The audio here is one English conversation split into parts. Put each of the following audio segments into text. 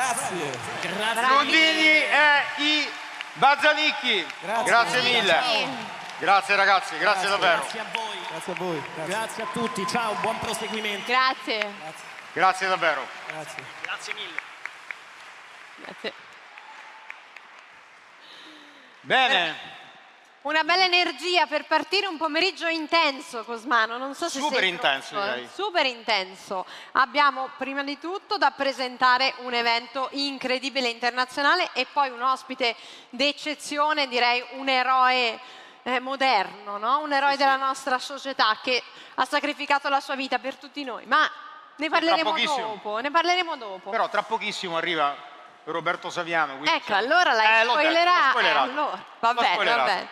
Grazie. Rondini e i Bazzanicchi. Grazie mille. Grazie ragazzi, grazie davvero. Grazie a voi. Grazie a voi. Grazie a tutti. Ciao, buon proseguimento. Grazie. Grazie davvero. Grazie. Grazie mille. Grazie. Bene. Una bella energia per partire, un pomeriggio intenso, Cosmano. Non so se Super sei intenso, pronto, direi. Super intenso. Abbiamo prima di tutto da presentare un evento incredibile internazionale e poi un ospite d'eccezione, direi un eroe moderno, no? Un eroe della nostra società che ha sacrificato la sua vita per tutti noi. Ma ne parleremo dopo, ne parleremo dopo. Però tra pochissimo arriva Roberto Saviano. Ecco, allora l'hai spoilerato. L'ho Vabbè, spoilerato. vabbè.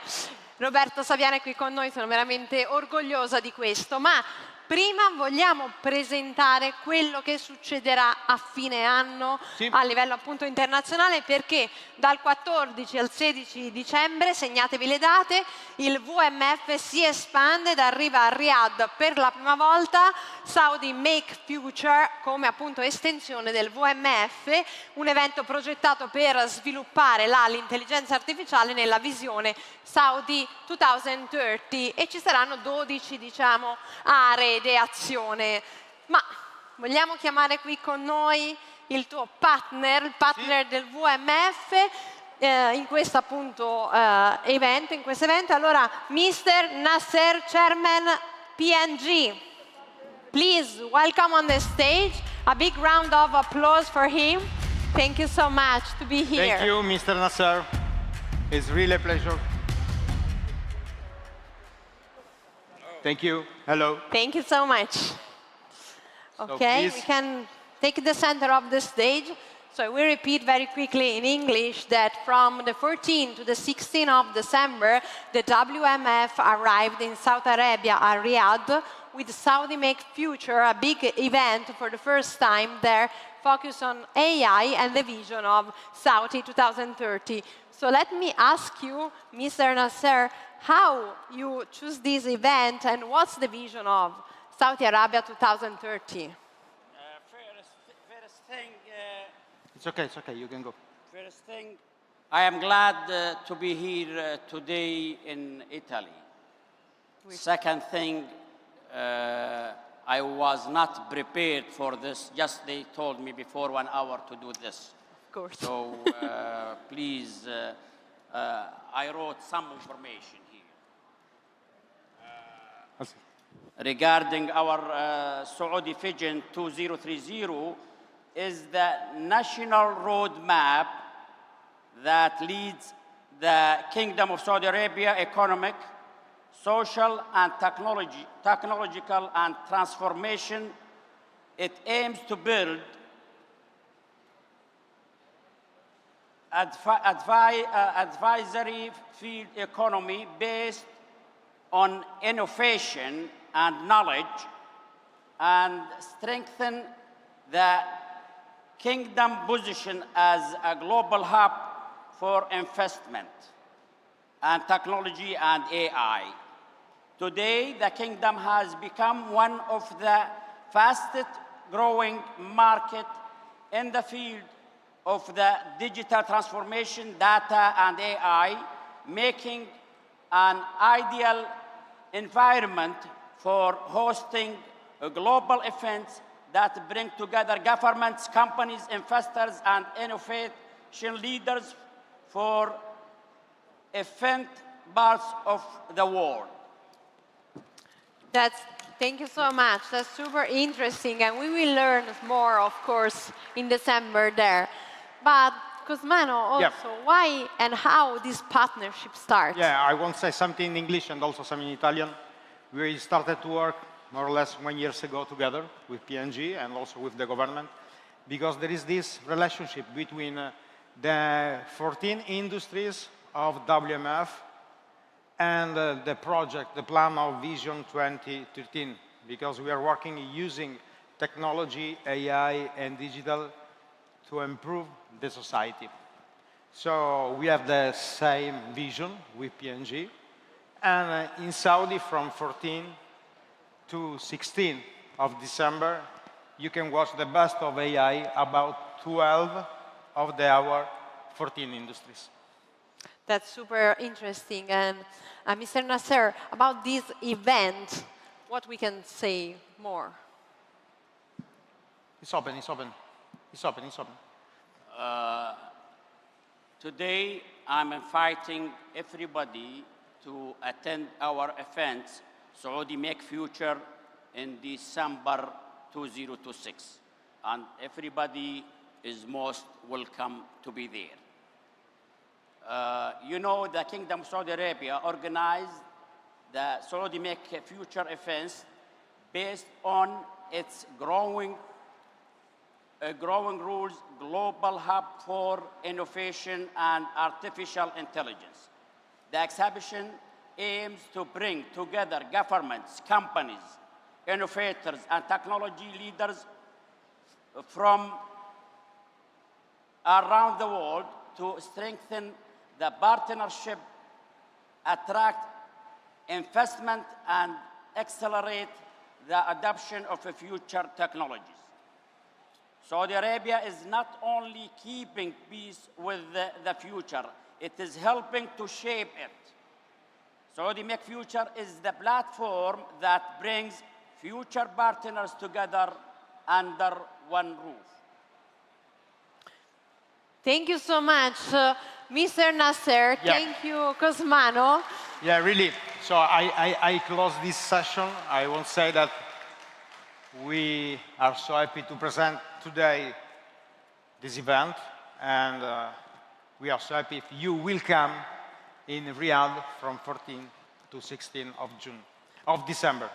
Roberto Saviano è qui con noi, sono veramente orgogliosa di questo, ma prima vogliamo presentare quello che succederà a fine anno a livello appunto internazionale, perché dal 14 al 16 dicembre, segnatevi le date, il VMF si espande ed arriva a Riyadh per la prima volta Saudi Make Future come appunto estensione del VMF, un evento progettato per sviluppare l'intelligenza artificiale nella visione Saudi 2030 e ci saranno 12 diciamo aree di azione. Ma vogliamo chiamare qui con noi il tuo partner, il partner del VMF in questo appunto evento, allora Mr. Nasser, Chairman PNG. Please welcome on the stage. A big round of applause for him. Thank you so much to be here. Thank you, Mr. Nasser. It's really a pleasure. Thank you. Hello. Thank you so much. Okay, we can take the center of the stage. So we repeat very quickly in English that from the 14th to the 16th of December, the WMF arrived in Saudi Arabia, Riyadh, with Saudi Make Future, a big event for the first time there, focused on AI and the vision of Saudi 2030. So let me ask you, Mr. Nasser, how you choose this event and what's the vision of Saudi Arabia 2030? First thing, It's okay, you can go. first thing, I am glad to be here today in Italy. Second thing, I was not prepared for this. Just they told me before 1 hour to do this. Of course. So please, I wrote some information here. Regarding our Saudi Vision 2030 is the national roadmap that leads the Kingdom of Saudi Arabia economic, social and technological and transformation. It aims to build advisory field economy based on innovation and knowledge and strengthen the Kingdom position as a global hub for investment and technology and AI. Today, the Kingdom has become one of the fastest growing market in the field of the digital transformation, data and AI, making an ideal environment for hosting global events that bring together governments, companies, investors, and innovation leaders for event parts of the world. Thank you so much. That's super interesting, and we will learn more, of course, in December there. But Cosmano, also, why and how this partnership starts? Yeah, I want to say something in English and also some in Italian. We started to work more or less 1 year ago together with PNG and also with the government, because there is this relationship between the 14 industries of WMF and the project, the plan of Vision 2013, because we are working using technology, AI, and digital to improve the society. So we have the same vision with PNG, and in Saudi from 14 to 16 of December, you can watch the best of AI, about 12 of our 14 industries. That's super interesting. And Mr. Nasser, about this event, what we can say more? It's open, it's open. It's open, it's open. Today, I'm inviting everybody to attend our event, Saudi Make Future, in December 2026. And everybody is most welcome to be there. You know, the Kingdom of Saudi Arabia organized the Saudi Make Future events based on its growing rules, global hub for innovation and artificial intelligence. The exhibition aims to bring together governments, companies, innovators, and technology leaders from around the world to strengthen the partnership, attract investment, and accelerate the adoption of future technologies. Saudi Arabia is not only keeping pace with the future, it is helping to shape it. Saudi Make Future is the platform that brings future partners together under one roof. Thank you so much, Mr. Nasser. Yeah. Thank you, Cosmano. Yeah, really. So I close this session. I will say that we are so happy to present today this event, and we are so happy if you will come in Riyadh from 14 to 16 of December.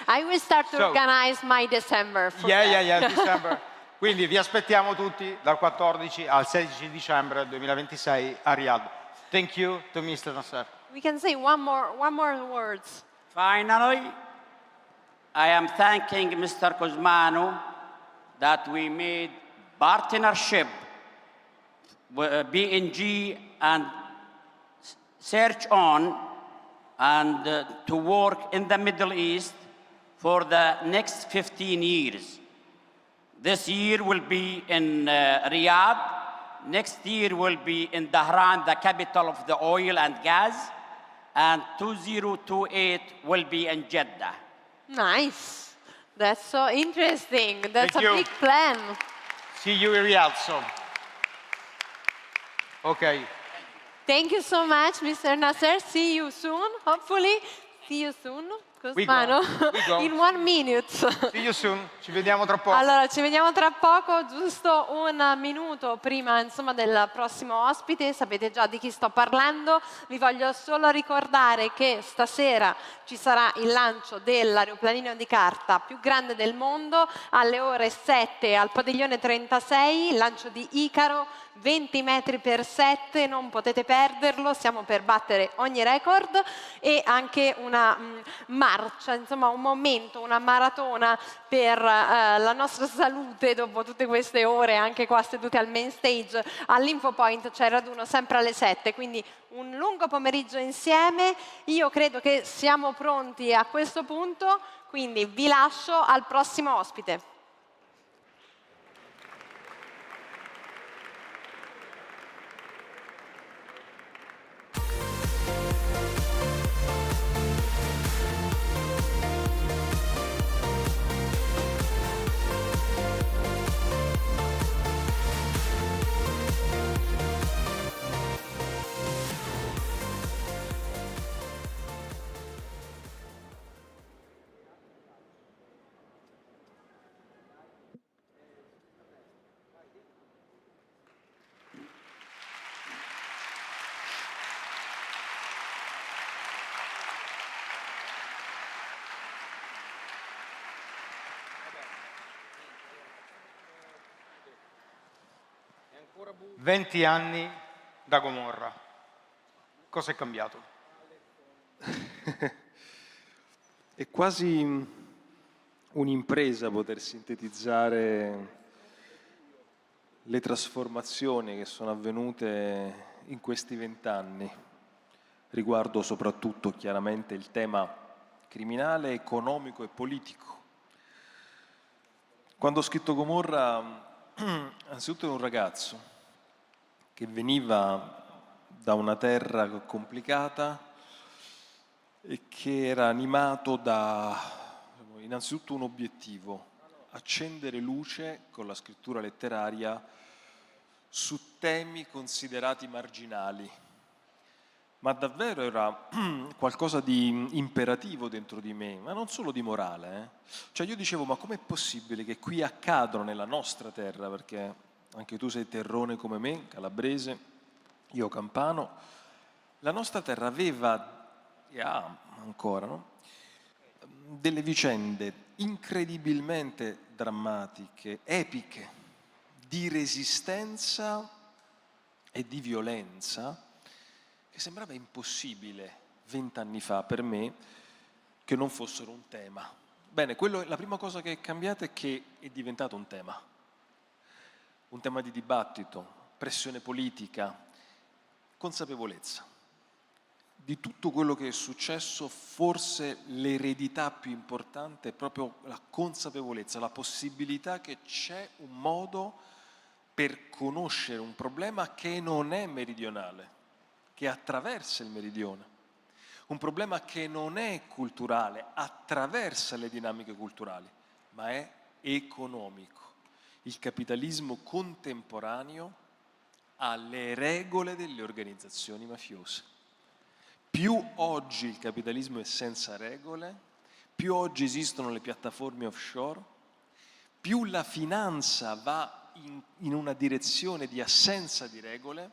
I will start to So- organize my December for that. Yeah, December. Quindi vi aspettiamo tutti dal 14 al 16 dicembre 2026 a Riyadh. Thank you to Mr. Nasser. We can say one more words. Finally, I am thanking Mr. Cosmano that we made partnership with BNG and Search On and to work in the Middle East for the next 15 years. This year will be in Riyadh. Next year will be in Dhahran, the capital of the oil and gas. And 2028 will be in Jeddah. Nice. That's so interesting. That's Thank a you. big plan. See you in Riyadh soon. Okay. Thank you so much, Mr. Nasser. See you soon, hopefully. See you soon, We go. Cosmano. We go. In 1 minute. See you soon. Ci vediamo tra poco. Allora, ci vediamo tra poco, giusto un minuto prima, insomma, del prossimo ospite. Sapete già di chi sto parlando. Vi voglio solo ricordare che stasera ci sarà il lancio dell'aeroplanino di carta più grande del mondo alle ore 7 al padiglione 36, il lancio di Icaro, 20 metri per 7, non potete perderlo, stiamo per battere ogni record, e anche una marcia, insomma un momento, una maratona per la nostra salute dopo tutte queste ore anche qua seduti al Mainstage. All'Info Point c'è il raduno sempre alle 7, quindi un lungo pomeriggio insieme. Io credo che siamo pronti a questo punto, quindi vi lascio al prossimo ospite. Ancora 20 anni da Gomorra. Cosa è cambiato? È quasi un'impresa poter sintetizzare le trasformazioni che sono avvenute in questi 20 anni, riguardo soprattutto chiaramente il tema criminale, economico e politico. Quando ho scritto Gomorra anzitutto è un ragazzo che veniva da una terra complicata e che era animato da innanzitutto un obiettivo: accendere luce con la scrittura letteraria su temi considerati marginali. Ma davvero era qualcosa di imperativo dentro di me, ma non solo di morale. Cioè io dicevo, ma com'è possibile che qui accadono nella nostra terra, perché anche tu sei terrone come me, calabrese, io campano, la nostra terra aveva, e ha ancora, no? Delle vicende incredibilmente drammatiche, epiche, di resistenza e di violenza, che sembrava impossibile 20 anni fa per me che non fossero un tema. Bene, la prima cosa che è cambiata è che è diventato un tema di dibattito, pressione politica, consapevolezza. Di tutto quello che è successo, forse l'eredità più importante è proprio la consapevolezza, la possibilità che c'è un modo per conoscere un problema che non è meridionale, che attraversa il meridione, un problema che non è culturale, attraversa le dinamiche culturali, ma è economico. Il capitalismo contemporaneo ha le regole delle organizzazioni mafiose. Più oggi il capitalismo è senza regole, più oggi esistono le piattaforme offshore, più la finanza va in una direzione di assenza di regole,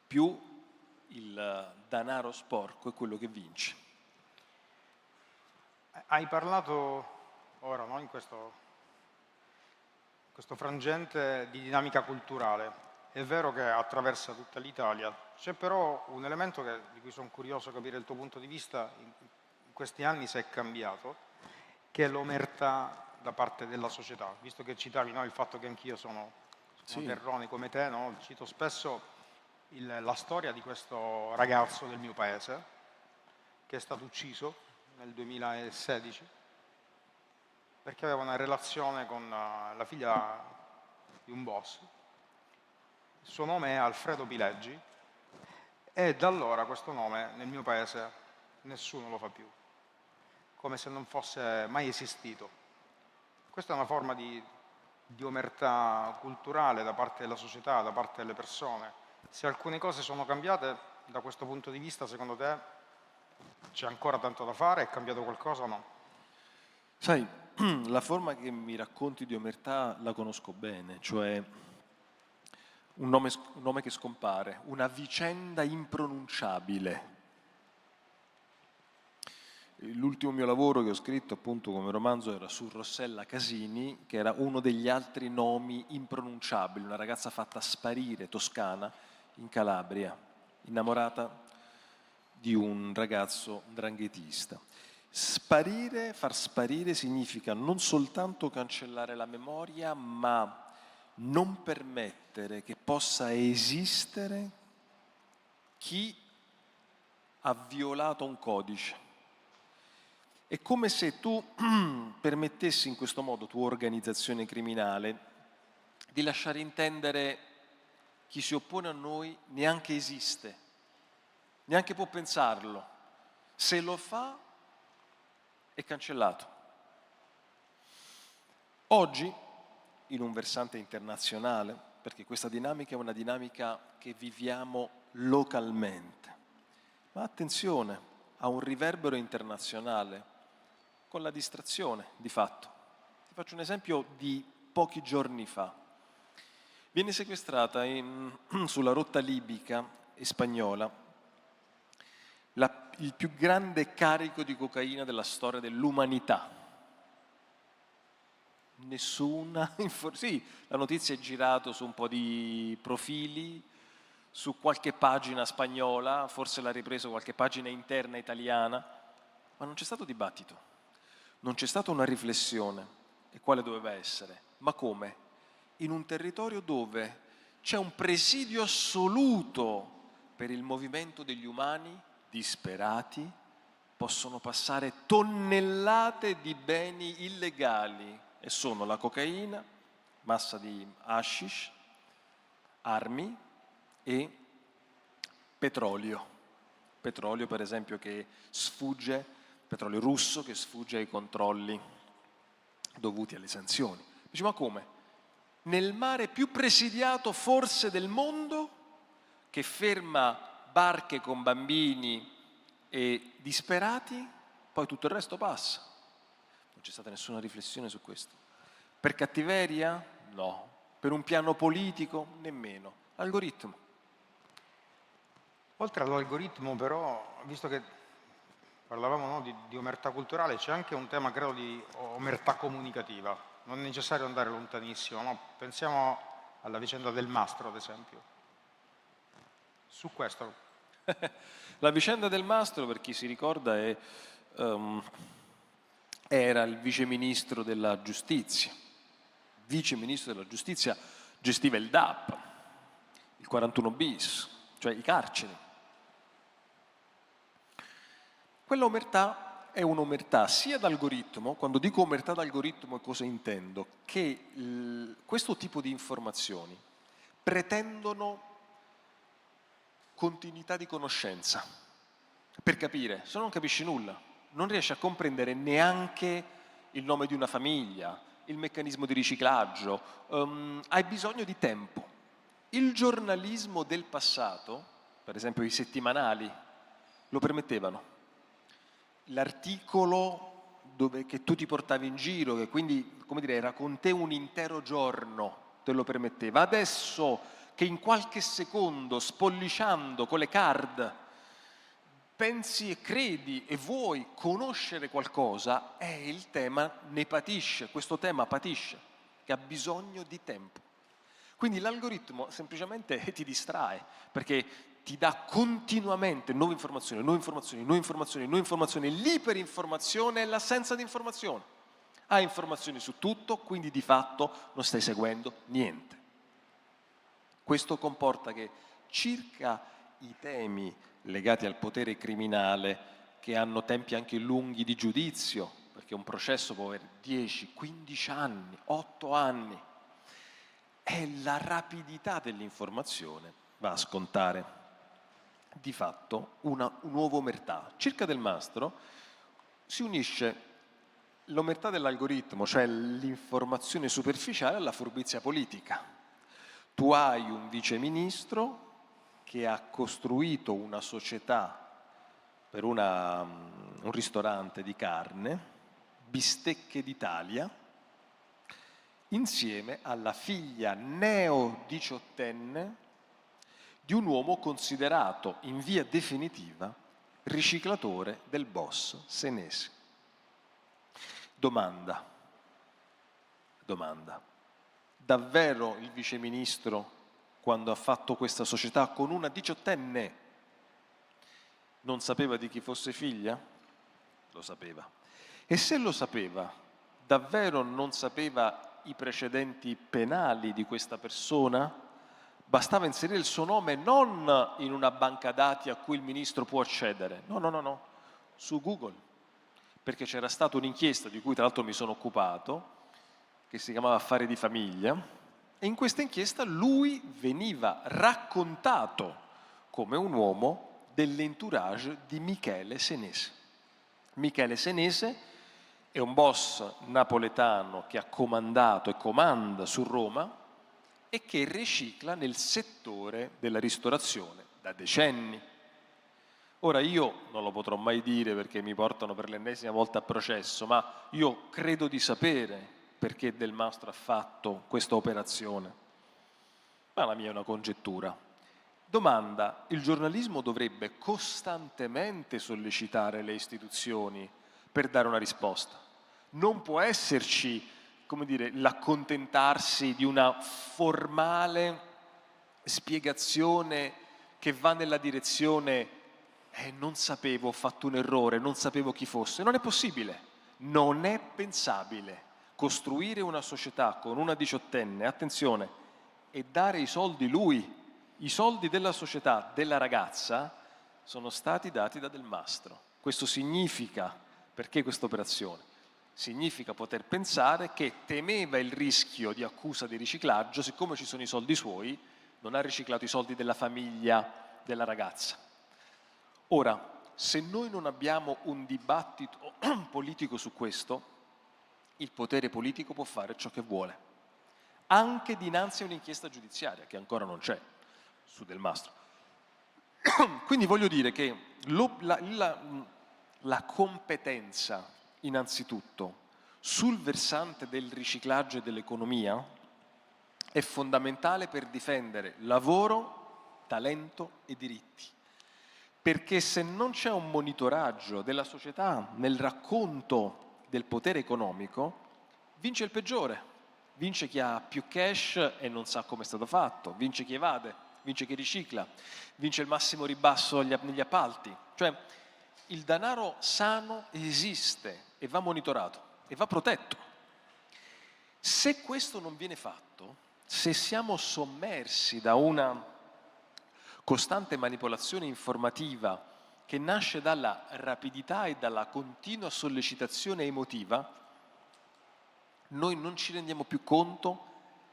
più il denaro sporco è quello che vince. Hai parlato ora, no, in questo frangente di dinamica culturale. È vero che attraversa tutta l'Italia, c'è però un elemento di cui sono curioso di capire il tuo punto di vista, in questi anni se è cambiato, che è l'omertà da parte della società. Visto che citavi, no, il fatto che anch'io sono Sì. terrone come te, no? Cito spesso la storia di questo ragazzo del mio paese che è stato ucciso nel 2016 perché aveva una relazione con la figlia di un boss. Il suo nome è Alfredo Pileggi e da allora questo nome nel mio paese nessuno lo fa più, come se non fosse mai esistito. Questa è una forma di omertà culturale da parte della società, da parte delle persone. Se alcune cose sono cambiate, da questo punto di vista, secondo te c'è ancora tanto da fare? È cambiato qualcosa o no? Sai, la forma che mi racconti di omertà la conosco bene, cioè un nome che scompare, una vicenda impronunciabile. L'ultimo mio lavoro che ho scritto appunto come romanzo era su Rossella Casini, che era uno degli altri nomi impronunciabili, una ragazza fatta sparire, toscana, in Calabria, innamorata di un ragazzo 'ndranghetista. Sparire, far sparire significa non soltanto cancellare la memoria, ma non permettere che possa esistere chi ha violato un codice. È come se tu permettessi in questo modo, tua organizzazione criminale, di lasciare intendere chi si oppone a noi neanche esiste, neanche può pensarlo. Se lo fa è cancellato. Oggi, in un versante internazionale, perché questa dinamica è una dinamica che viviamo localmente, ma attenzione, ha un riverbero internazionale con la distrazione di fatto. Ti faccio un esempio di pochi giorni fa. Viene sequestrata sulla rotta libica e spagnola il più grande carico di cocaina della storia dell'umanità. Sì, la notizia è girata su un po' di profili, su qualche pagina spagnola, forse l'ha ripreso qualche pagina interna italiana, ma non c'è stato dibattito, non c'è stata una riflessione. E quale doveva essere? Ma come? In un territorio dove c'è un presidio assoluto per il movimento degli umani disperati, possono passare tonnellate di beni illegali e sono la cocaina, massa di hashish, armi e petrolio. Petrolio, per esempio, che sfugge, petrolio russo che sfugge ai controlli dovuti alle sanzioni. Dice, ma come? Nel mare più presidiato forse del mondo, che ferma barche con bambini e disperati, poi tutto il resto passa. Non c'è stata nessuna riflessione su questo. Per cattiveria? No. Per un piano politico? Nemmeno. Algoritmo. Oltre all'algoritmo però, visto che parlavamo, no, di omertà culturale, c'è anche un tema, credo, di omertà comunicativa. Non è necessario andare lontanissimo, ma pensiamo alla vicenda del mastro, ad esempio. Su questo. La vicenda del mastro, per chi si ricorda, era il viceministro della giustizia. Il viceministro della giustizia gestiva il DAP, il 41 bis, cioè i carceri. Quella omertà è un'omertà sia d'algoritmo, quando dico omertà d'algoritmo cosa intendo? Che questo tipo di informazioni pretendono continuità di conoscenza. Per capire, se no non capisci nulla, non riesci a comprendere neanche il nome di una famiglia, il meccanismo di riciclaggio, hai bisogno di tempo. Il giornalismo del passato, per esempio i settimanali, lo permettevano. L'articolo che tu ti portavi in giro, che quindi, come dire, era con te un intero giorno, te lo permetteva. Adesso che in qualche secondo, spolliciando con le card, pensi e credi e vuoi conoscere qualcosa, il tema ne patisce, questo tema patisce, che ha bisogno di tempo. Quindi l'algoritmo semplicemente ti distrae, perché ti dà continuamente nuove informazioni, nuove informazioni, nuove informazioni, nuove informazioni. L'iperinformazione è l'assenza di informazione. Hai informazioni su tutto, quindi di fatto non stai seguendo niente. Questo comporta che circa i temi legati al potere criminale, che hanno tempi anche lunghi di giudizio, perché un processo può avere 10, 15 anni, 8 anni, e la rapidità dell'informazione va a scontare di fatto una nuova omertà. Circa del mastro si unisce l'omertà dell'algoritmo, cioè l'informazione superficiale, alla furbizia politica. Tu hai un viceministro che ha costruito una società per un ristorante di carne, Bistecche d'Italia, insieme alla figlia neo-diciottenne di un uomo considerato in via definitiva riciclatore del boss senese. Domanda. Davvero il viceministro, quando ha fatto questa società con una diciottenne, non sapeva di chi fosse figlia? Lo sapeva. E se lo sapeva, davvero non sapeva i precedenti penali di questa persona? Bastava inserire il suo nome non in una banca dati a cui il ministro può accedere, no, su Google, perché c'era stata un'inchiesta di cui tra l'altro mi sono occupato, che si chiamava Affari di famiglia, e in questa inchiesta lui veniva raccontato come un uomo dell'entourage di Michele Senese. Michele Senese è un boss napoletano che ha comandato e comanda su Roma e che ricicla nel settore della ristorazione da decenni. Ora io non lo potrò mai dire perché mi portano per l'ennesima volta a processo, ma io credo di sapere perché Del Mastro ha fatto questa operazione. Ma la mia è una congettura. Domanda: il giornalismo dovrebbe costantemente sollecitare le istituzioni per dare una risposta. Non può esserci, come dire, l'accontentarsi di una formale spiegazione che va nella direzione non sapevo, ho fatto un errore, non sapevo chi fosse. Non è possibile, non è pensabile costruire una società con una diciottenne, attenzione, e dare i soldi lui, i soldi della società, della ragazza, sono stati dati da Del Mastro. Questo significa, perché questa operazione? significa poter pensare che temeva il rischio di accusa di riciclaggio, siccome ci sono i soldi suoi, non ha riciclato i soldi della famiglia della ragazza. Ora, se noi non abbiamo un dibattito politico su questo, il potere politico può fare ciò che vuole, anche dinanzi a un'inchiesta giudiziaria, che ancora non c'è, su Del Mastro. Quindi voglio dire che la competenza, innanzitutto, sul versante del riciclaggio e dell'economia è fondamentale per difendere lavoro, talento e diritti. Perché se non c'è un monitoraggio della società nel racconto del potere economico, vince il peggiore, vince chi ha più cash e non sa come è stato fatto, vince chi evade, vince chi ricicla, vince il massimo ribasso negli appalti. Cioè il denaro sano esiste e va monitorato e va protetto. Se questo non viene fatto, se siamo sommersi da una costante manipolazione informativa che nasce dalla rapidità e dalla continua sollecitazione emotiva, noi non ci rendiamo più conto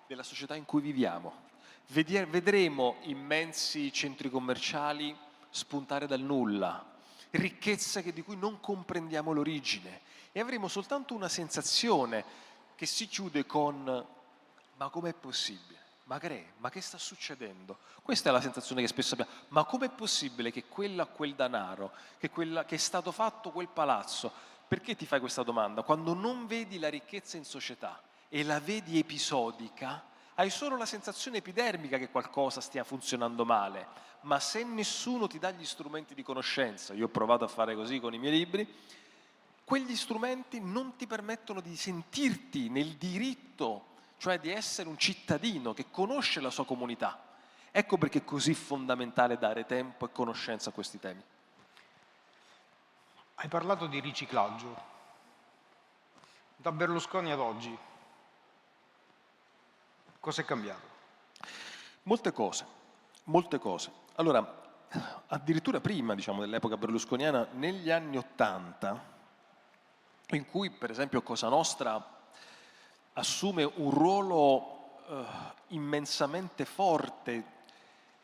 della società in cui viviamo. Vedremo immensi centri commerciali spuntare dal nulla, ricchezza di cui non comprendiamo l'origine, e avremo soltanto una sensazione che si chiude con ma com'è possibile? Ma che sta succedendo? Questa è la sensazione che spesso abbiamo. Ma com'è possibile che quel denaro, che è stato fatto quel palazzo? Perché ti fai questa domanda? Quando non vedi la ricchezza in società e la vedi episodica, hai solo la sensazione epidermica che qualcosa stia funzionando male, ma se nessuno ti dà gli strumenti di conoscenza, io ho provato a fare così con i miei libri, quegli strumenti non ti permettono di sentirti nel diritto, cioè di essere un cittadino che conosce la sua comunità. Ecco perché è così fondamentale dare tempo e conoscenza a questi temi. Hai parlato di riciclaggio. Da Berlusconi ad oggi, cosa è cambiato? Molte cose. Allora, addirittura prima, diciamo, dell'epoca berlusconiana, negli anni '80, in cui per esempio Cosa Nostra assume un ruolo immensamente forte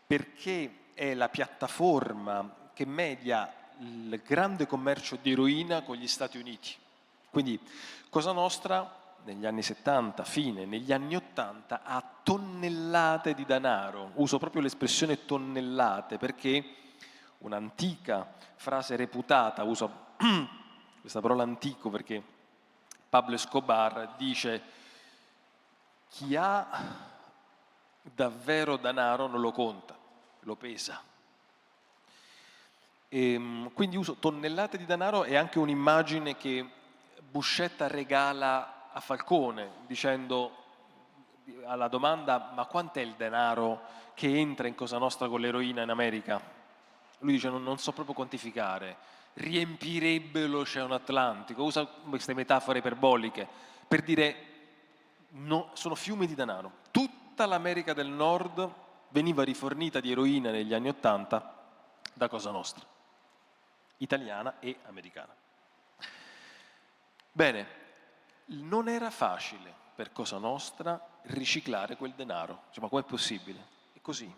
perché è la piattaforma che media il grande commercio di eroina con gli Stati Uniti. Quindi Cosa Nostra negli anni 70, fine, negli anni 80 ha tonnellate di denaro, uso proprio l'espressione tonnellate perché un'antica frase reputata, uso questa parola antico perché Pablo Escobar dice: chi ha davvero denaro non lo conta, lo pesa. Quindi uso tonnellate di denaro e anche un'immagine che Buscetta regala a Falcone dicendo alla domanda ma quant'è il denaro che entra in Cosa Nostra con l'eroina in America? Lui dice non so proprio quantificare, riempirebbe l'Oceano Atlantico, usa queste metafore iperboliche per dire no, sono fiumi di denaro. Tutta l'America del Nord veniva rifornita di eroina negli anni '80 da Cosa Nostra, italiana e americana. Bene, non era facile per Cosa Nostra riciclare quel denaro. Cioè, ma com'è possibile? È così.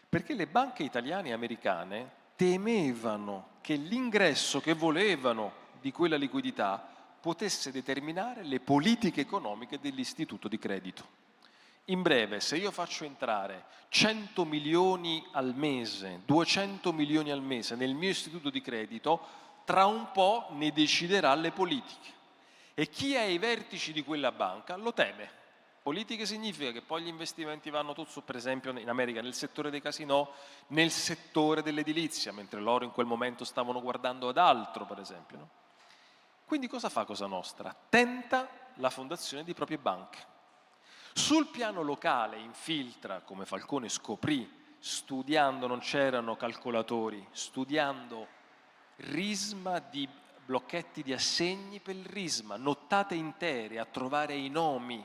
Perché le banche italiane e americane temevano che l'ingresso che volevano di quella liquidità potesse determinare le politiche economiche dell'istituto di credito. In breve, se io faccio entrare 100 milioni al mese, 200 milioni al mese nel mio istituto di credito, tra un po' ne deciderà le politiche. E chi è ai vertici di quella banca lo teme. Politiche significa che poi gli investimenti vanno tutti, per esempio in America, nel settore dei casinò, nel settore dell'edilizia, mentre loro in quel momento stavano guardando ad altro, per esempio. No? Quindi cosa fa Cosa Nostra? Tenta la fondazione di proprie banche. Sul piano locale infiltra, come Falcone scoprì, studiando, non c'erano calcolatori, studiando risma di blocchetti di assegni per il risma, nottate intere a trovare i nomi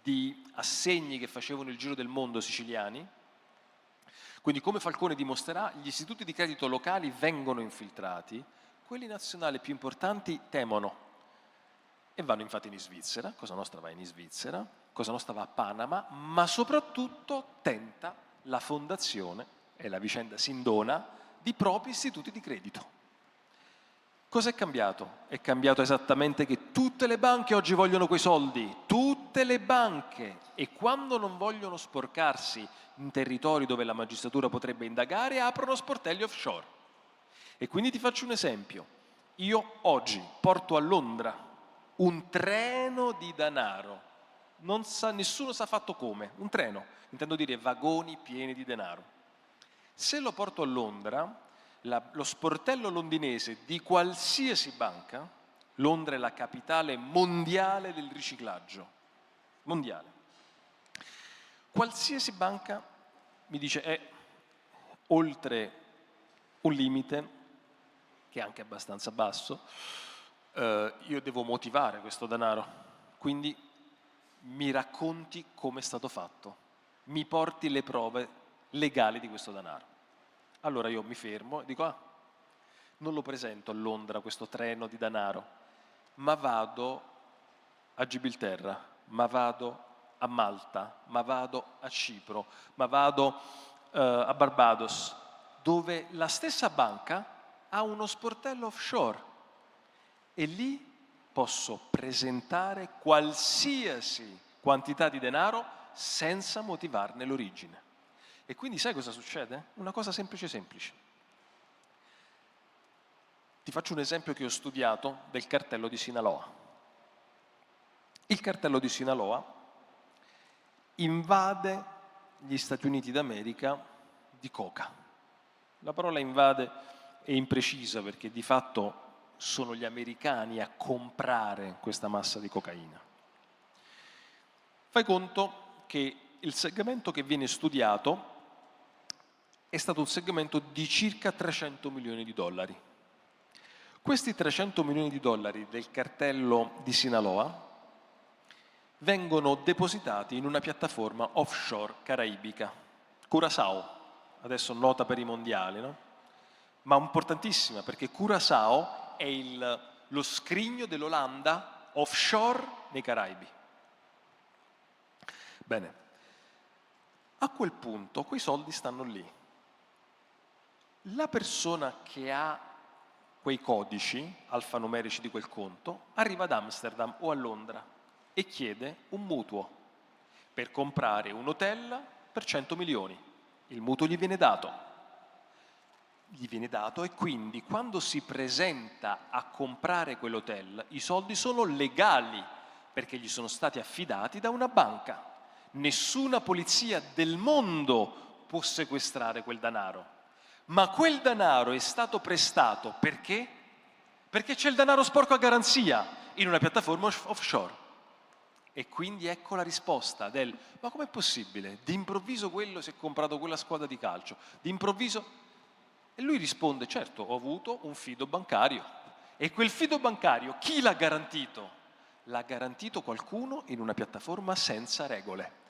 di assegni che facevano il giro del mondo siciliani. Quindi, come Falcone dimostrerà, gli istituti di credito locali vengono infiltrati, quelli nazionali più importanti temono, e vanno infatti in Svizzera, Cosa Nostra va in Svizzera, Cosa Nostra va a Panama, ma soprattutto tenta la fondazione, e la vicenda si indona, di propri istituti di credito. Cosa è cambiato? È cambiato esattamente che tutte le banche oggi vogliono quei soldi, tutte le banche, e quando non vogliono sporcarsi in territori dove la magistratura potrebbe indagare, aprono sportelli offshore. E quindi ti faccio un esempio. Io oggi porto a Londra un treno di denaro, nessuno sa fatto come, un treno, intendo dire vagoni pieni di denaro. Se lo porto a Londra, lo sportello londinese di qualsiasi banca, Londra è la capitale mondiale del riciclaggio, mondiale. Qualsiasi banca mi dice è oltre un limite, che è anche abbastanza basso, io devo motivare questo denaro, quindi mi racconti come è stato fatto, mi porti le prove legali di questo denaro. Allora io mi fermo e dico, non lo presento a Londra questo treno di denaro, ma vado a Gibilterra, ma vado a Malta, ma vado a Cipro, ma vado a Barbados, dove la stessa banca ha uno sportello offshore e lì posso presentare qualsiasi quantità di denaro senza motivarne l'origine. E quindi sai cosa succede? Una cosa semplice semplice. Ti faccio un esempio che ho studiato del cartello di Sinaloa. Il cartello di Sinaloa invade gli Stati Uniti d'America di coca. La parola invade è imprecisa perché di fatto sono gli americani a comprare questa massa di cocaina. Fai conto che il segmento che viene studiato è stato un segmento di circa 300 milioni di dollari. Questi 300 milioni di dollari del cartello di Sinaloa vengono depositati in una piattaforma offshore caraibica, Curaçao, adesso nota per i mondiali, no? Ma importantissima perché Curaçao è lo scrigno dell'Olanda offshore nei Caraibi. Bene, a quel punto quei soldi stanno lì. La persona che ha quei codici alfanumerici di quel conto arriva ad Amsterdam o a Londra e chiede un mutuo per comprare un hotel per 100 milioni. Il mutuo gli viene dato e quindi quando si presenta a comprare quell'hotel i soldi sono legali perché gli sono stati affidati da una banca. Nessuna polizia del mondo può sequestrare quel denaro. Ma quel denaro è stato prestato perché? Perché c'è il denaro sporco a garanzia in una piattaforma offshore. E quindi ecco la risposta ma com'è possibile? D'improvviso quello si è comprato quella squadra di calcio, d'improvviso... E lui risponde, certo, ho avuto un fido bancario. E quel fido bancario chi l'ha garantito? L'ha garantito qualcuno in una piattaforma senza regole.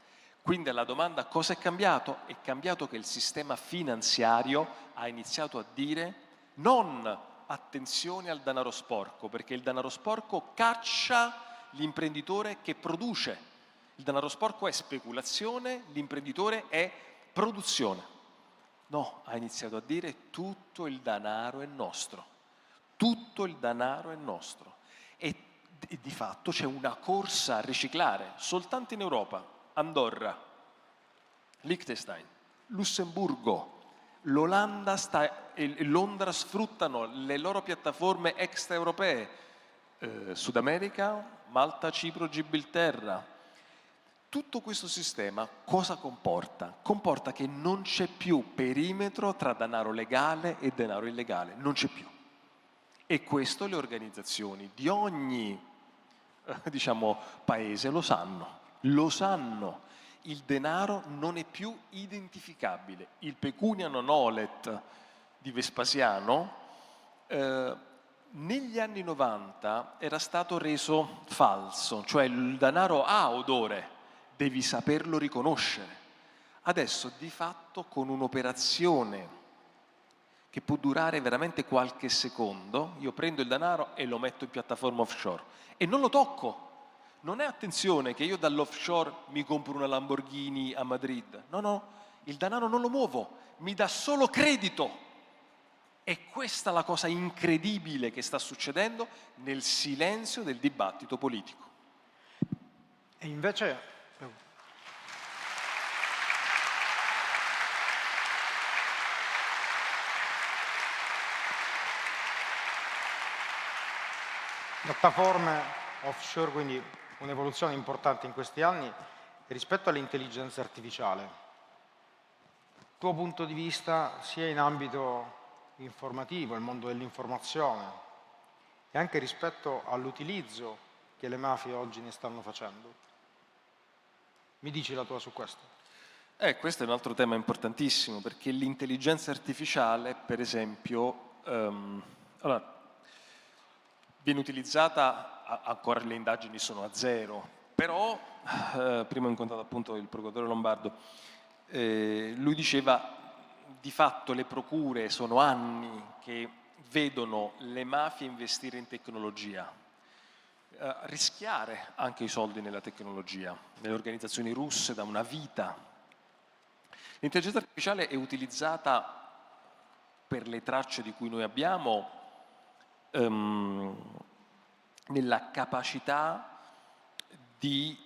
Quindi alla domanda cosa è cambiato? È cambiato che il sistema finanziario ha iniziato a dire non attenzione al denaro sporco, perché il denaro sporco caccia l'imprenditore che produce. Il denaro sporco è speculazione, l'imprenditore è produzione. No, ha iniziato a dire tutto il denaro è nostro. Tutto il denaro è nostro. E di fatto c'è una corsa a riciclare, soltanto in Europa. Andorra, Liechtenstein, Lussemburgo, l'Olanda e Londra sfruttano le loro piattaforme extraeuropee, Sud America, Malta, Cipro, Gibilterra. Tutto questo sistema cosa comporta? Comporta che non c'è più perimetro tra denaro legale e denaro illegale, non c'è più. E questo le organizzazioni di ogni paese lo sanno. Lo sanno, il denaro non è più identificabile. Il pecunia non olet di Vespasiano negli anni 90 era stato reso falso, cioè il denaro ha odore, devi saperlo riconoscere. Adesso di fatto con un'operazione che può durare veramente qualche secondo, io prendo il denaro e lo metto in piattaforma offshore e non lo tocco. Non è, attenzione, che io dall'offshore mi compro una Lamborghini a Madrid. No, no, il denaro non lo muovo, mi dà solo credito. E questa è la cosa incredibile che sta succedendo nel silenzio del dibattito politico. E invece, piattaforme offshore, quindi un'evoluzione importante in questi anni. Rispetto all'intelligenza artificiale, tuo punto di vista sia in ambito informativo, il mondo dell'informazione, e anche rispetto all'utilizzo che le mafie oggi ne stanno facendo. Mi dici la tua su questo? Questo è un altro tema importantissimo, perché l'intelligenza artificiale, per esempio, allora, viene utilizzata, ancora le indagini sono a zero, però prima ho incontrato appunto il procuratore Lombardo, lui diceva di fatto le procure sono anni che vedono le mafie investire in tecnologia, rischiare anche i soldi nella tecnologia, nelle organizzazioni russe da una vita. L'intelligenza artificiale è utilizzata per le tracce di cui noi abbiamo nella capacità di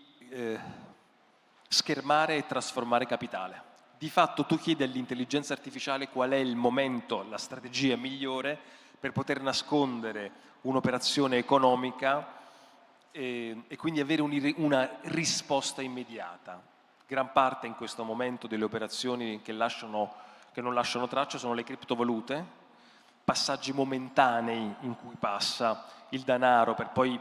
schermare e trasformare capitale. Di fatto tu chiedi all'intelligenza artificiale qual è il momento, la strategia migliore per poter nascondere un'operazione economica e quindi avere una risposta immediata. Gran parte in questo momento delle operazioni che non lasciano traccia sono le criptovalute, passaggi momentanei in cui passa il denaro per poi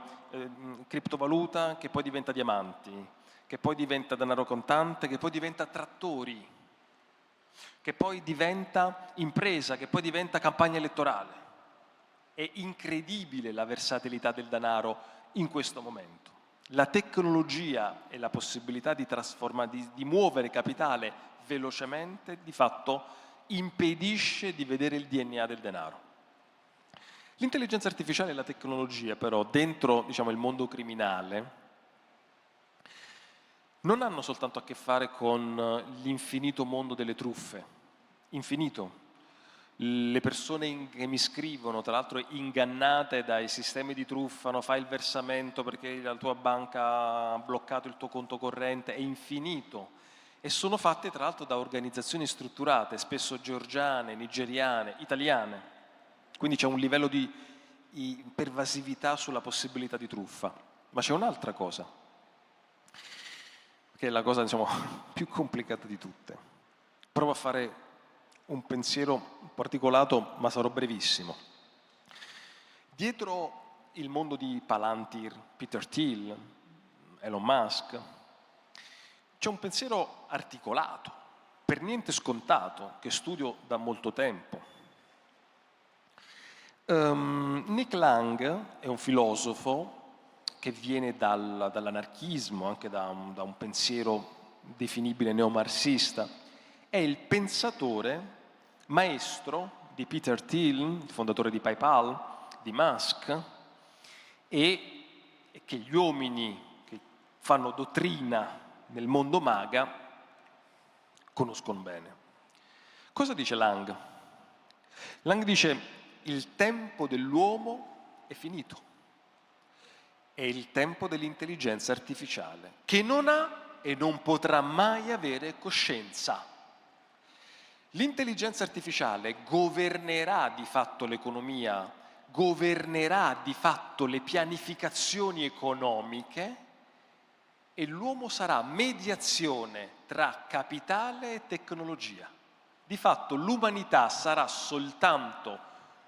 criptovaluta che poi diventa diamanti, che poi diventa denaro contante, che poi diventa trattori, che poi diventa impresa, che poi diventa campagna elettorale. È incredibile la versatilità del denaro in questo momento. La tecnologia e la possibilità di muovere capitale velocemente, di fatto, impedisce di vedere il DNA del denaro. L'intelligenza artificiale e la tecnologia, però, dentro, diciamo, il mondo criminale, non hanno soltanto a che fare con l'infinito mondo delle truffe. Infinito. Le persone che mi scrivono, tra l'altro ingannate dai sistemi di truffa, no, fai il versamento perché la tua banca ha bloccato il tuo conto corrente, è infinito. E sono fatte tra l'altro da organizzazioni strutturate, spesso georgiane, nigeriane, italiane. Quindi c'è un livello di pervasività sulla possibilità di truffa. Ma c'è un'altra cosa, che è la cosa, diciamo, più complicata di tutte. Provo a fare un pensiero particolato, ma sarò brevissimo. Dietro il mondo di Palantir, Peter Thiel, Elon Musk, c'è un pensiero articolato, per niente scontato, che studio da molto tempo. Nick Lang è un filosofo che viene dall'anarchismo, anche da un pensiero definibile neomarxista. È il pensatore maestro di Peter Thiel, il fondatore di PayPal, di Musk, e che gli uomini che fanno dottrina nel mondo MAGA conoscono bene. Cosa dice Lang? Lang dice: il tempo dell'uomo è finito. È il tempo dell'intelligenza artificiale, che non ha e non potrà mai avere coscienza. L'intelligenza artificiale governerà di fatto l'economia, governerà di fatto le pianificazioni economiche e l'uomo sarà mediazione tra capitale e tecnologia. Di fatto l'umanità sarà soltanto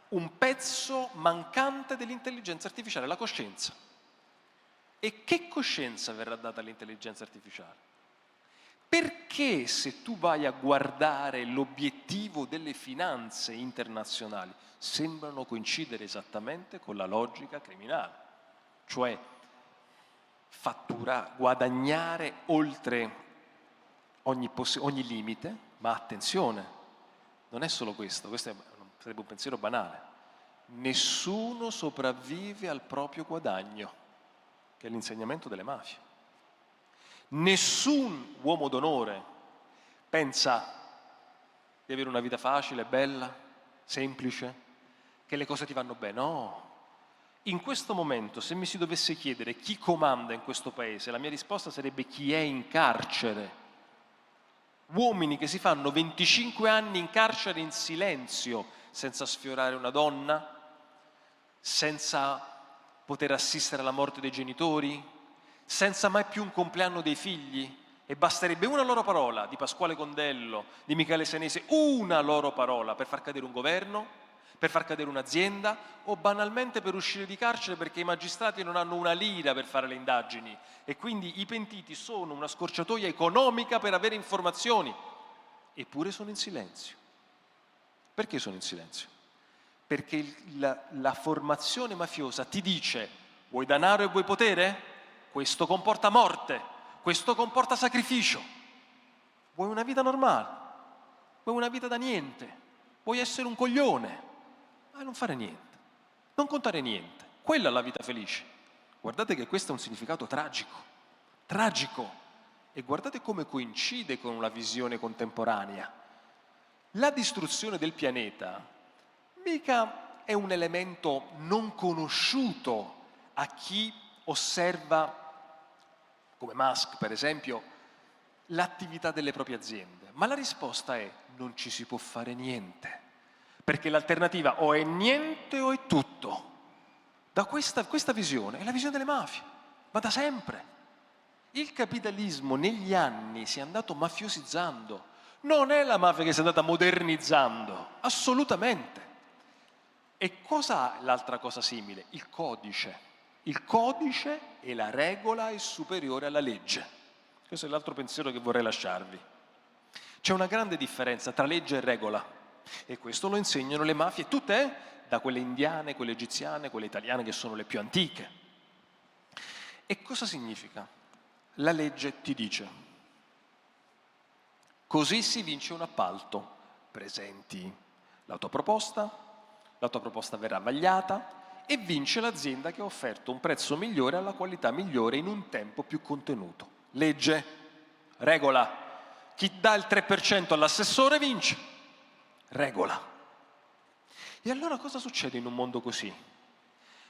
un pezzo mancante dell'intelligenza artificiale, la coscienza. E che coscienza verrà data all'intelligenza artificiale? Perché se tu vai a guardare l'obiettivo delle finanze internazionali, sembrano coincidere esattamente con la logica criminale, cioè guadagnare oltre ogni limite, ma attenzione, non è solo questo è sarebbe un pensiero banale. Nessuno sopravvive al proprio guadagno, che è l'insegnamento delle mafie. Nessun uomo d'onore pensa di avere una vita facile, bella, semplice, che le cose ti vanno bene. No. In questo momento, se mi si dovesse chiedere chi comanda in questo paese, la mia risposta sarebbe chi è in carcere. Uomini che si fanno 25 anni in carcere in silenzio, senza sfiorare una donna, senza poter assistere alla morte dei genitori, senza mai più un compleanno dei figli, e basterebbe una loro parola, di Pasquale Condello, di Michele Senese, una loro parola per far cadere un governo, per far cadere un'azienda, o banalmente per uscire di carcere perché i magistrati non hanno una lira per fare le indagini e quindi i pentiti sono una scorciatoia economica per avere informazioni, eppure sono in silenzio. Perché sono in silenzio? Perché la formazione mafiosa ti dice: vuoi denaro e vuoi potere? Questo comporta morte, questo comporta sacrificio. Vuoi una vita normale? Vuoi una vita da niente? Vuoi essere un coglione? Ma non fare niente, non contare niente. Quella è la vita felice. Guardate che questo è un significato tragico, tragico. E guardate come coincide con una visione contemporanea. La distruzione del pianeta mica è un elemento non conosciuto a chi osserva, come Musk per esempio, l'attività delle proprie aziende. Ma la risposta è: non ci si può fare niente, perché l'alternativa o è niente o è tutto. Da questa visione è la visione delle mafie, ma da sempre. Il capitalismo negli anni si è andato mafiosizzando, non è la mafia che si è andata modernizzando, assolutamente. E cosa ha l'altra cosa simile? Il codice. Il codice e la regola è superiore alla legge. Questo è l'altro pensiero che vorrei lasciarvi. C'è una grande differenza tra legge e regola, e questo lo insegnano le mafie tutte, da quelle indiane, quelle egiziane, quelle italiane che sono le più antiche. E cosa significa? La legge ti dice: così si vince un appalto, presenti la tua proposta verrà vagliata e vince l'azienda che ha offerto un prezzo migliore alla qualità migliore in un tempo più contenuto. Legge, regola. Chi dà il 3% all'assessore vince. Regola. E allora cosa succede in un mondo così?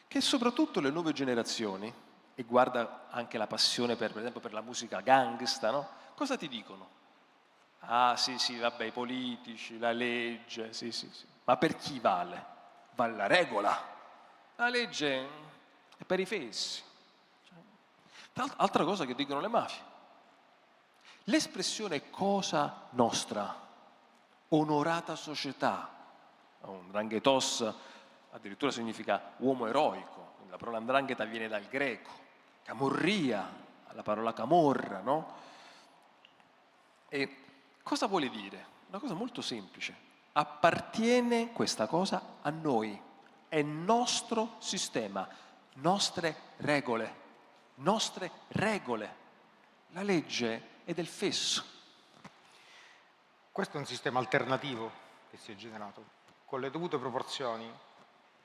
Che soprattutto le nuove generazioni, e guarda anche la passione per esempio per la musica gangsta, no? Cosa ti dicono? Ah sì, vabbè, i politici, la legge, sì. Ma per chi vale? Vale la regola. La legge è per i fessi. Altra cosa che dicono le mafie. L'espressione cosa nostra, onorata società, un 'ndranghetos addirittura significa uomo eroico, quindi la parola 'ndrangheta viene dal greco, camorria, la parola camorra, no? E cosa vuole dire? Una cosa molto semplice: appartiene questa cosa a noi, è nostro sistema, nostre regole. La legge è del fesso. Questo è un sistema alternativo che si è generato. Con le dovute proporzioni,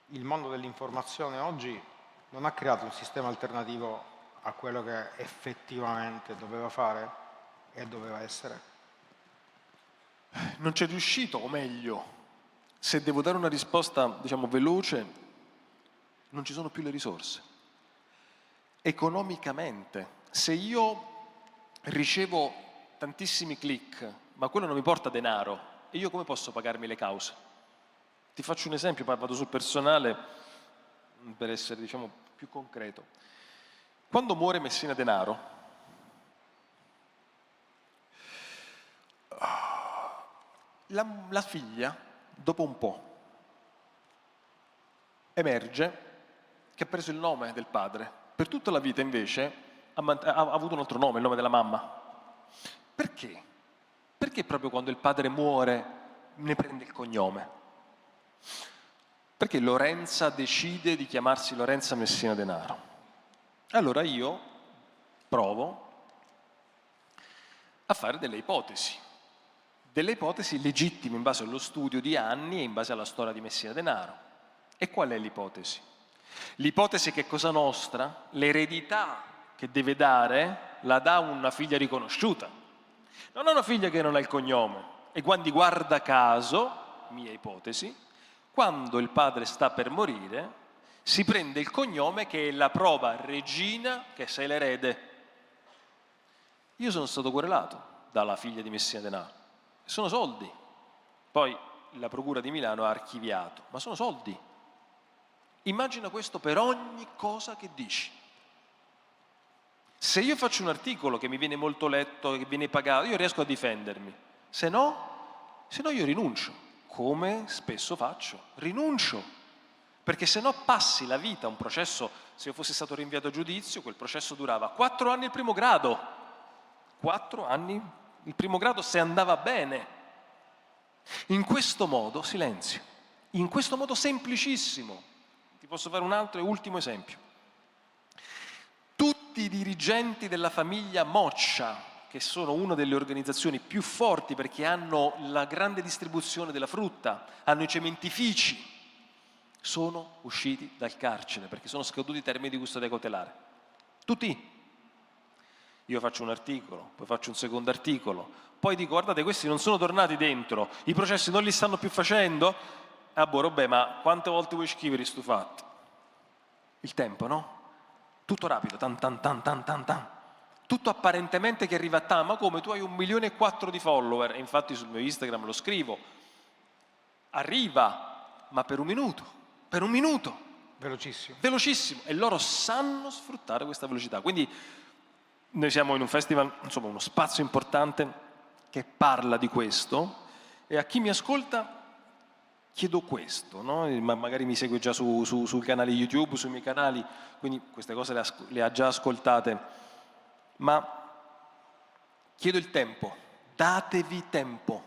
il mondo dell'informazione oggi non ha creato un sistema alternativo a quello che effettivamente doveva fare e doveva essere. Non c'è riuscito, o meglio, se devo dare una risposta, diciamo, veloce, non ci sono più le risorse. Economicamente, se io ricevo tantissimi click, ma quello non mi porta denaro, e io come posso pagarmi le cause? Ti faccio un esempio, poi vado sul personale per essere, diciamo, più concreto. Quando muore Messina Denaro, la figlia, dopo un po', emerge che ha preso il nome del padre. Per tutta la vita invece ha avuto un altro nome, il nome della mamma. Perché? Perché proprio quando il padre muore ne prende il cognome? Perché Lorenza decide di chiamarsi Lorenza Messina Denaro? Allora io provo a fare delle ipotesi. delle ipotesi legittime in base allo studio di anni e in base alla storia di Messina Denaro. E qual è l'ipotesi? L'ipotesi è che Cosa Nostra, l'eredità che deve dare, la dà una figlia riconosciuta. Non è una figlia che non ha il cognome. E quindi, guarda caso, mia ipotesi, quando il padre sta per morire, si prende il cognome che è la prova regina che sei l'erede. Io sono stato querelato dalla figlia di Messina Denaro. Sono soldi. Poi la Procura di Milano ha archiviato, ma sono soldi. Immagina questo per ogni cosa che dici. Se io faccio un articolo che mi viene molto letto, che viene pagato, io riesco a difendermi. Se no io rinuncio, come spesso faccio. Rinuncio. Perché se no passi la vita a un processo, se io fossi stato rinviato a giudizio, quel processo durava 4 anni il primo grado. 4 anni il primo grado se andava bene. In questo modo, silenzio, in questo modo semplicissimo, ti posso fare un altro e ultimo esempio. Tutti i dirigenti della famiglia Moccia, che sono una delle organizzazioni più forti perché hanno la grande distribuzione della frutta, hanno i cementifici, sono usciti dal carcere perché sono scaduti i termini di custodia cautelare. Tutti. Io faccio un articolo, poi faccio un secondo articolo, poi dico guardate questi non sono tornati dentro, i processi non li stanno più facendo. Vabbè, ma quante volte vuoi scrivere sto fatto? Il tempo, no? Tutto rapido, tan tan tan tan tan tan. Tutto apparentemente che arriva a te, ma come tu hai 1,4 milioni di follower, e infatti sul mio Instagram lo scrivo, arriva, ma per un minuto. Velocissimo. Velocissimo, e loro sanno sfruttare questa velocità. Quindi noi siamo in un festival, insomma uno spazio importante che parla di questo, e a chi mi ascolta chiedo questo, no? Magari mi segue già sul canale YouTube, sui miei canali, quindi queste cose le ha già ascoltate, ma chiedo il tempo, datevi tempo,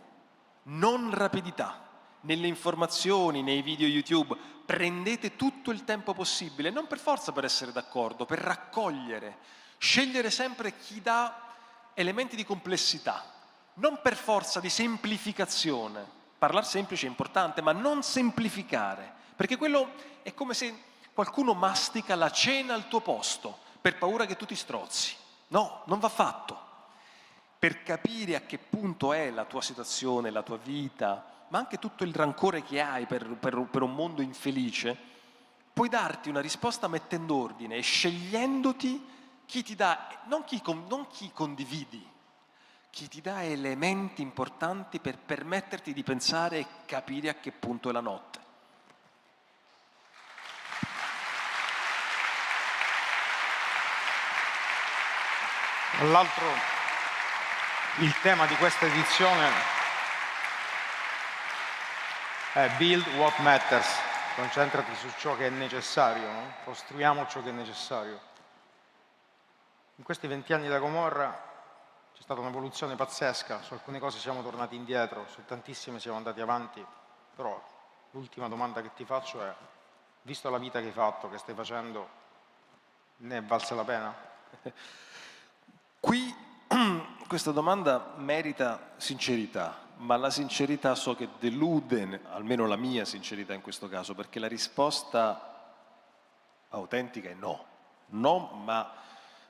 non rapidità. Nelle informazioni, nei video YouTube, prendete tutto il tempo possibile, non per forza per essere d'accordo, per raccogliere, scegliere sempre chi dà elementi di complessità, non per forza di semplificazione. Parlare semplice è importante, ma non semplificare, perché quello è come se qualcuno mastica la cena al tuo posto per paura che tu ti strozzi. No, non va fatto. Per capire a che punto è la tua situazione, la tua vita, ma anche tutto il rancore che hai per un mondo infelice, puoi darti una risposta mettendo ordine e scegliendoti chi ti dà, non chi condividi, chi ti dà elementi importanti per permetterti di pensare e capire a che punto è la notte. Tra l'altro, il tema di questa edizione è Build What Matters, concentrati su ciò che è necessario, no? Costruiamo ciò che è necessario. In questi 20 anni da Gomorra c'è stata un'evoluzione pazzesca, su alcune cose siamo tornati indietro, su tantissime siamo andati avanti, però l'ultima domanda che ti faccio è, visto la vita che hai fatto, che stai facendo, ne è valsa la pena? Qui questa domanda merita sincerità, ma la sincerità so che delude, almeno la mia sincerità in questo caso, perché la risposta autentica è no. No, ma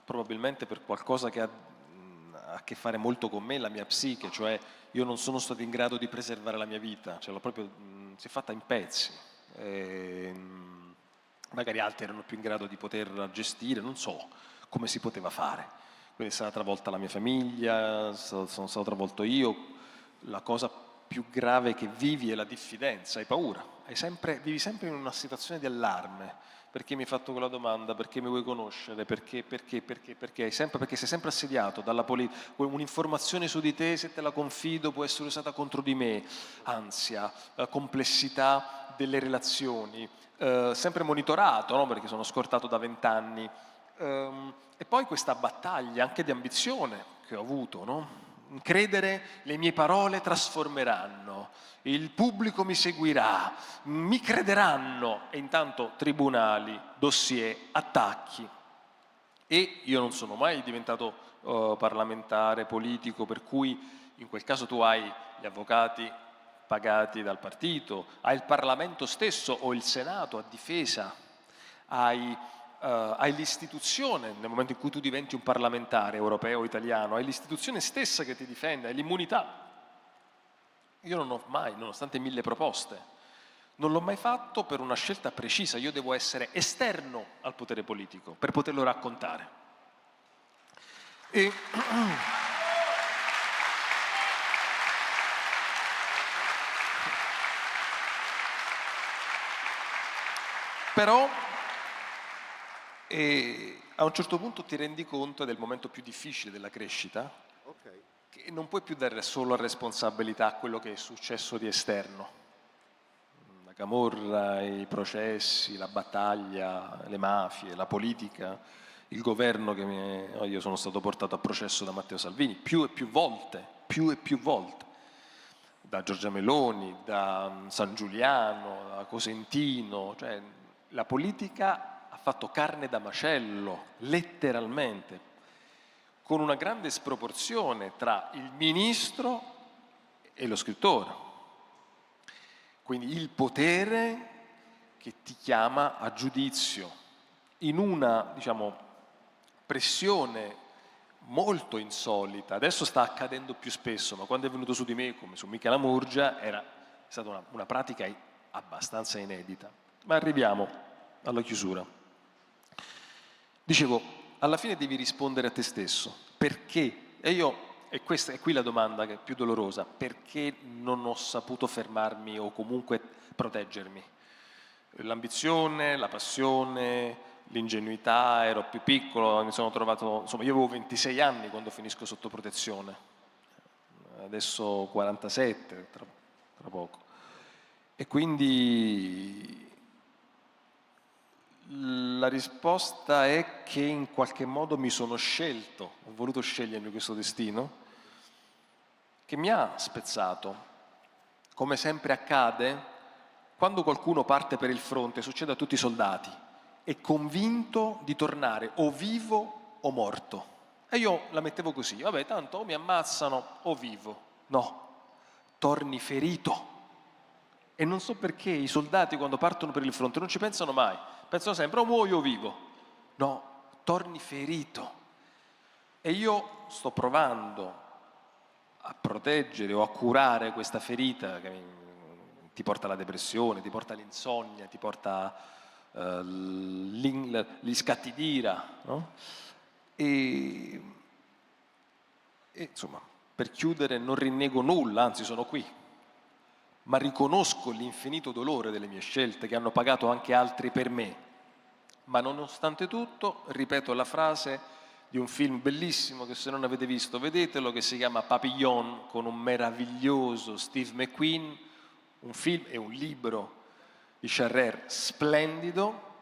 probabilmente per qualcosa che ha a che fare molto con me, la mia psiche, cioè io non sono stato in grado di preservare la mia vita, cioè si è fatta in pezzi. Magari altri erano più in grado di poterla gestire, non so come si poteva fare. Quindi è stata travolta la mia famiglia, sono stato travolto io. La cosa più grave che vivi è la diffidenza, hai paura, vivi sempre in una situazione di allarme. Perché mi hai fatto quella domanda? Perché mi vuoi conoscere? Perché sei sempre assediato dalla politica. Un'informazione su di te, se te la confido, può essere usata contro di me. Ansia, complessità delle relazioni, sempre monitorato, no? Perché sono scortato da 20 anni. E poi questa battaglia anche di ambizione che ho avuto, no? Credere le mie parole trasformeranno, il pubblico mi seguirà, mi crederanno, e intanto tribunali, dossier, attacchi. E io non sono mai diventato parlamentare, politico, per cui in quel caso tu hai gli avvocati pagati dal partito, hai il Parlamento stesso o il Senato a difesa, hai l'istituzione, nel momento in cui tu diventi un parlamentare europeo o italiano, hai l'istituzione stessa che ti difende, hai l'immunità. Io non ho mai, nonostante 1000 proposte, non l'ho mai fatto per una scelta precisa. Io devo essere esterno al potere politico per poterlo raccontare. Però a un certo punto ti rendi conto del momento più difficile della crescita, che non puoi più dare solo responsabilità a quello che è successo di esterno. La Gomorra, i processi, la battaglia, le mafie, la politica, il governo io sono stato portato a processo da Matteo Salvini più e più volte, da Giorgia Meloni, da San Giuliano, da Cosentino, cioè la politica ha fatto carne da macello, letteralmente, con una grande sproporzione tra il ministro e lo scrittore. Quindi il potere che ti chiama a giudizio in una, diciamo, pressione molto insolita. Adesso sta accadendo più spesso, ma quando è venuto su di me, come su Michela Murgia, era stata una pratica abbastanza inedita. Ma arriviamo alla chiusura. Dicevo, alla fine devi rispondere a te stesso. Perché? E questa è qui la domanda che è più dolorosa. Perché non ho saputo fermarmi o comunque proteggermi? L'ambizione, la passione, l'ingenuità, ero più piccolo, mi sono trovato... Insomma, io avevo 26 anni quando finisco sotto protezione. Adesso 47, tra poco. E quindi... La risposta è che in qualche modo mi sono scelto, ho voluto scegliermi questo destino, che mi ha spezzato. Come sempre accade, quando qualcuno parte per il fronte, succede a tutti i soldati, è convinto di tornare o vivo o morto. E io la mettevo così, vabbè, tanto o mi ammazzano o vivo. No, torni ferito. E non so perché i soldati quando partono per il fronte non ci pensano mai. Pensano sempre o muoio o vivo. No, torni ferito. E io sto provando a proteggere o a curare questa ferita che ti porta alla depressione, ti porta all'insonnia, ti porta gli scatti d'ira, no? E insomma, per chiudere, non rinnego nulla, anzi sono qui, ma riconosco l'infinito dolore delle mie scelte che hanno pagato anche altri per me. Ma nonostante tutto, ripeto la frase di un film bellissimo che se non avete visto vedetelo, che si chiama Papillon, con un meraviglioso Steve McQueen, un film e un libro di Charrer splendido,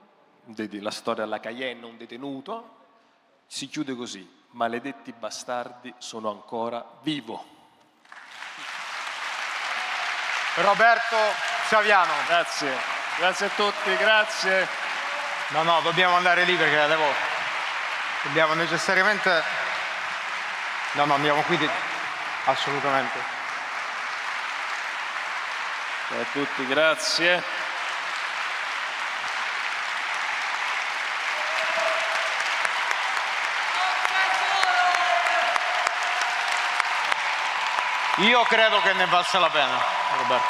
la storia alla Cayenne, un detenuto, si chiude così: maledetti bastardi, sono ancora vivo. Roberto Saviano. Grazie, grazie a tutti, grazie. No, dobbiamo andare lì perché dobbiamo necessariamente... No, andiamo qui, assolutamente. Ciao a tutti, grazie. Io credo che ne valsa la pena, Roberto.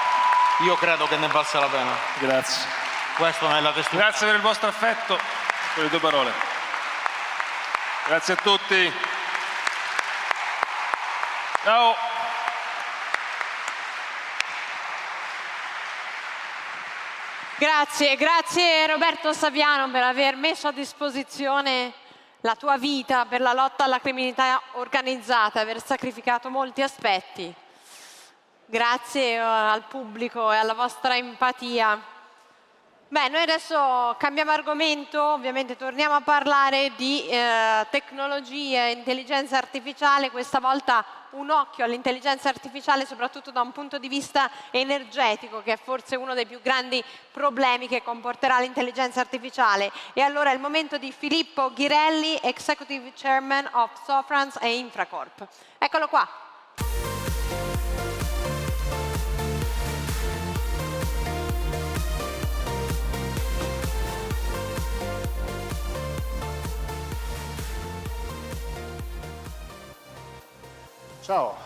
Io credo che ne valsa la pena. Grazie. Questo nella testimonianza. Grazie per il vostro affetto, per le tue parole. Grazie a tutti. Ciao. Grazie Roberto Saviano per aver messo a disposizione la tua vita per la lotta alla criminalità organizzata, aver sacrificato molti aspetti. Grazie al pubblico e alla vostra empatia. Beh, noi adesso cambiamo argomento, ovviamente torniamo a parlare di tecnologie, intelligenza artificiale, questa volta un occhio all'intelligenza artificiale soprattutto da un punto di vista energetico, che è forse uno dei più grandi problemi che comporterà l'intelligenza artificiale. E allora è il momento di Filippo Ghirelli, Executive Chairman of Sofrance e Infracorp. Eccolo qua. Ciao.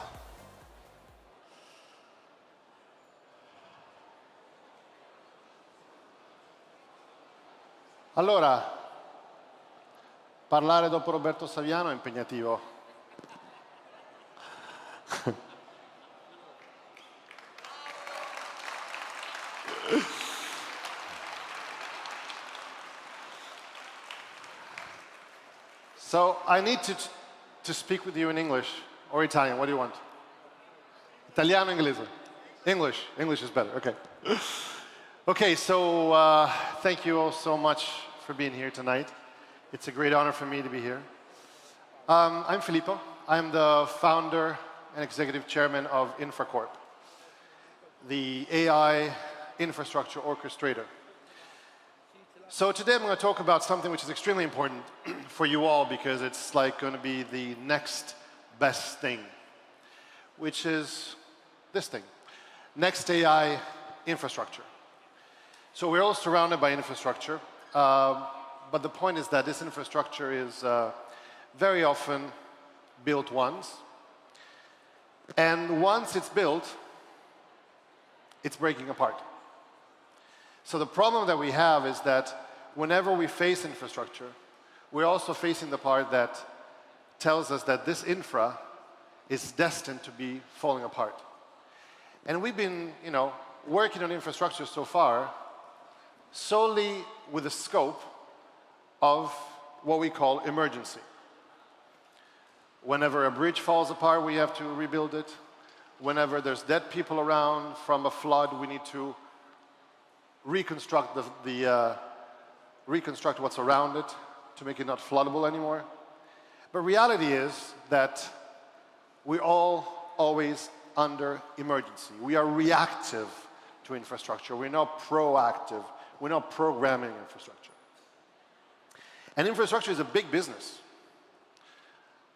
Allora, parlare dopo Roberto Saviano è impegnativo. So I need to speak with you in English. Or Italian, what do you want? Italiano, inglese? English. English is better, okay. Okay, so thank you all so much for being here tonight. It's a great honor for me to be here. I'm Filippo. I'm the founder and executive chairman of Infracorp, the AI infrastructure orchestrator. So today I'm going to talk about something which is extremely important for you all because it's like going to be the next best thing, which is this thing, next AI infrastructure. So we're all surrounded by infrastructure, but the point is that this infrastructure is very often built once, and once it's built, it's breaking apart. So the problem that we have is that whenever we face infrastructure, we're also facing the part that tells us that this infra is destined to be falling apart. And we've been, working on infrastructure so far solely with the scope of what we call emergency. Whenever a bridge falls apart, we have to rebuild it. Whenever there's dead people around from a flood, we need to reconstruct reconstruct what's around it to make it not floodable anymore. But reality is that we're all always under emergency. We are reactive to infrastructure. We're not proactive. We're not programming infrastructure. And infrastructure is a big business.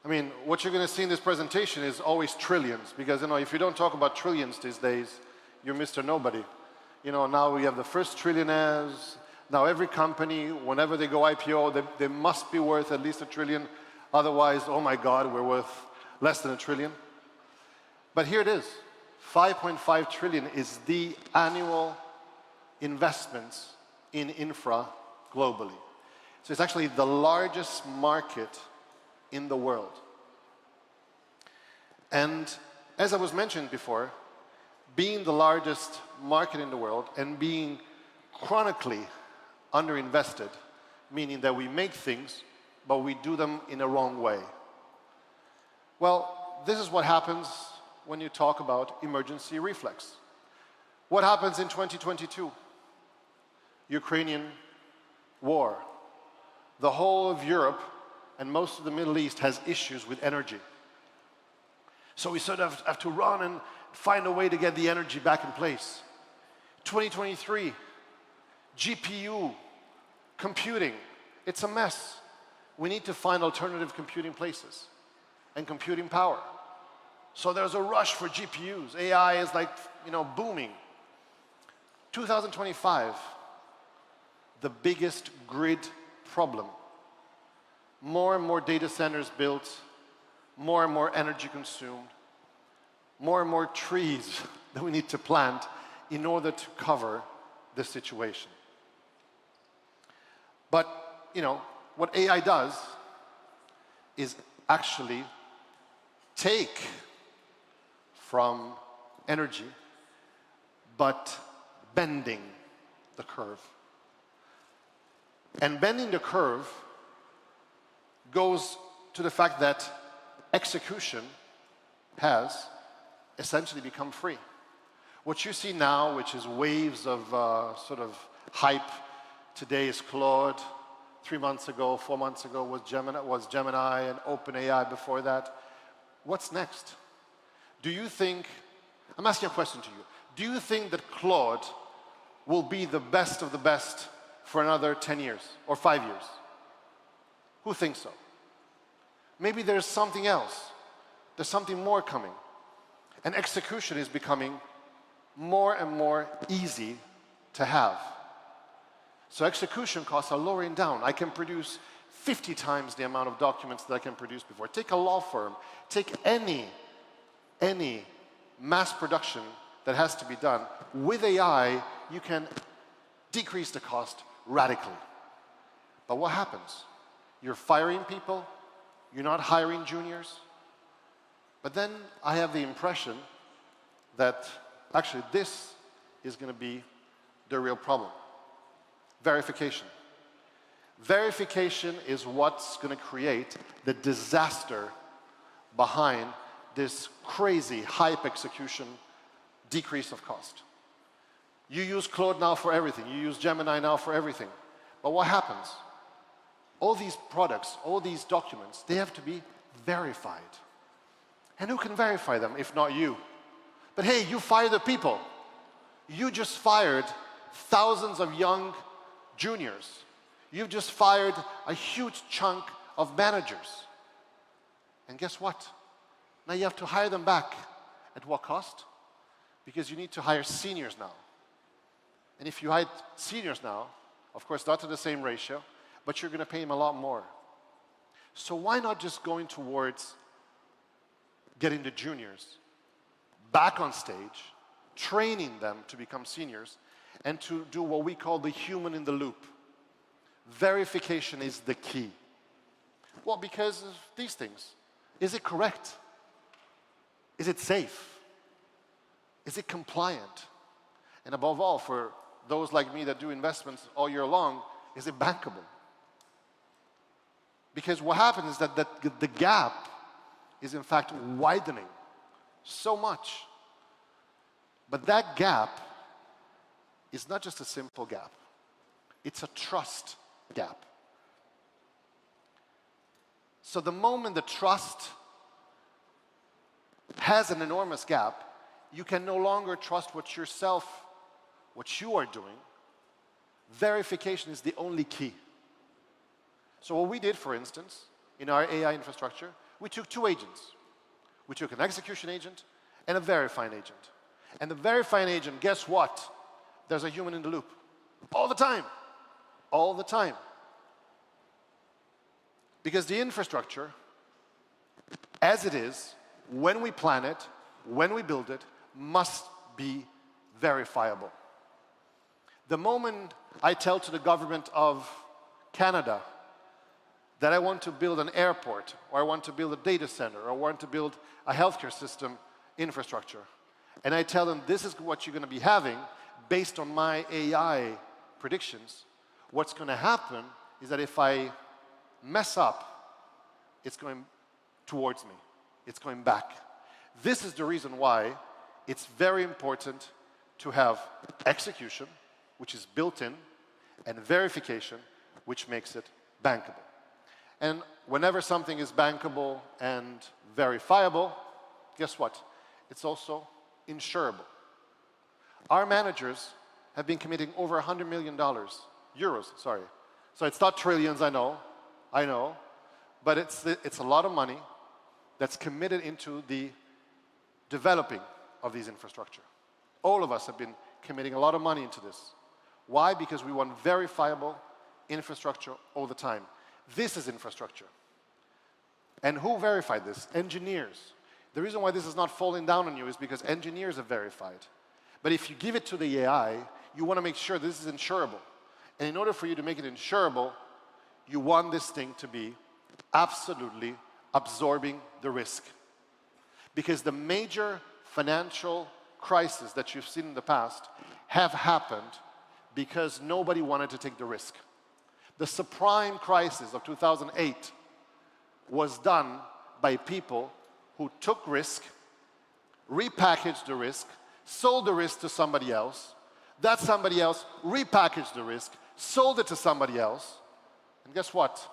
I mean, what you're going to see in this presentation is always trillions, because if you don't talk about trillions these days, you're Mr. Nobody. Now we have the first trillionaires. Now every company, whenever they go IPO, they must be worth at least $1 trillion. Otherwise, oh my God, we're worth less than $1 trillion. But here it is. 5.5 trillion is the annual investments in infra globally. So it's actually the largest market in the world. And as I was mentioned before, being the largest market in the world and being chronically underinvested, meaning that we make things, but we do them in a wrong way. Well, this is what happens when you talk about emergency reflex. What happens in 2022? Ukrainian war. The whole of Europe and most of the Middle East has issues with energy. So we sort of have to run and find a way to get the energy back in place. 2023, GPU, computing, it's a mess. We need to find alternative computing places and computing power. So there's a rush for GPUs. AI is like, booming. 2025, the biggest grid problem. More and more data centers built, more and more energy consumed, more and more trees that we need to plant in order to cover this situation. But, what AI does is actually take from energy, but bending the curve. And bending the curve goes to the fact that execution has essentially become free. What you see now, which is waves of sort of hype. Today is Claude. 3 months ago, 4 months ago was Gemini and OpenAI before that. What's next? Do you think, I'm asking a question to you, do you think that Claude will be the best of the best for another 10 years or 5 years? Who thinks so? Maybe there's something else. There's something more coming. And execution is becoming more and more easy to have. So execution costs are lowering down. I can produce 50 times the amount of documents that I can produce before. Take a law firm. Take any mass production that has to be done. With AI, you can decrease the cost radically. But what happens? You're firing people. You're not hiring juniors. But then I have the impression that actually this is going to be the real problem. Verification. Verification is what's going to create the disaster behind this crazy hype execution decrease of cost. You use Claude now for everything. You use Gemini now for everything. But what happens? All these products, all these documents, they have to be verified. And who can verify them if not you? But hey, you fire the people. You just fired thousands of young juniors. You've just fired a huge chunk of managers. And guess what? Now you have to hire them back. At what cost? Because you need to hire seniors now. And if you hire seniors now, of course not to the same ratio, but you're going to pay them a lot more. So why not just going towards getting the juniors back on stage, training them to become seniors, and to do what we call the human in the loop. Verification is the key. Well, because of these things. Is it correct? Is it safe? Is it compliant? And above all, for those like me that do investments all year long, is it bankable? Because what happens is that the gap is in fact widening so much. But that gap is not just a simple gap. It's a trust gap. So the moment the trust has an enormous gap, you can no longer trust what you are doing. Verification is the only key. So what we did, for instance, in our AI infrastructure, we took two agents. We took an execution agent and a verifying agent. And the verifying agent, guess what? There's a human in the loop. All the time. All the time. Because the infrastructure, as it is, when we plan it, when we build it, must be verifiable. The moment I tell to the government of Canada that I want to build an airport, or I want to build a data center, or I want to build a healthcare system infrastructure, and I tell them this is what you're going to be having based on my AI predictions, what's going to happen is that if I mess up, it's going towards me. It's going back. This is the reason why it's very important to have execution, which is built in, and verification, which makes it bankable. And whenever something is bankable and verifiable, guess what? It's also insurable. Our managers have been committing over $100 million, euros, sorry. So it's not trillions, I know, but it's a lot of money that's committed into the developing of these infrastructure. All of us have been committing a lot of money into this. Why? Because we want verifiable infrastructure all the time. This is infrastructure. And who verified this? Engineers. The reason why this is not falling down on you is because engineers have verified. But if you give it to the AI, you want to make sure this is insurable. And in order for you to make it insurable, you want this thing to be absolutely absorbing the risk. Because the major financial crises that you've seen in the past have happened because nobody wanted to take the risk. The subprime crisis of 2008 was done by people who took risk, repackaged the risk, sold the risk to somebody else, That somebody else repackaged the risk, sold it to somebody else, and guess what?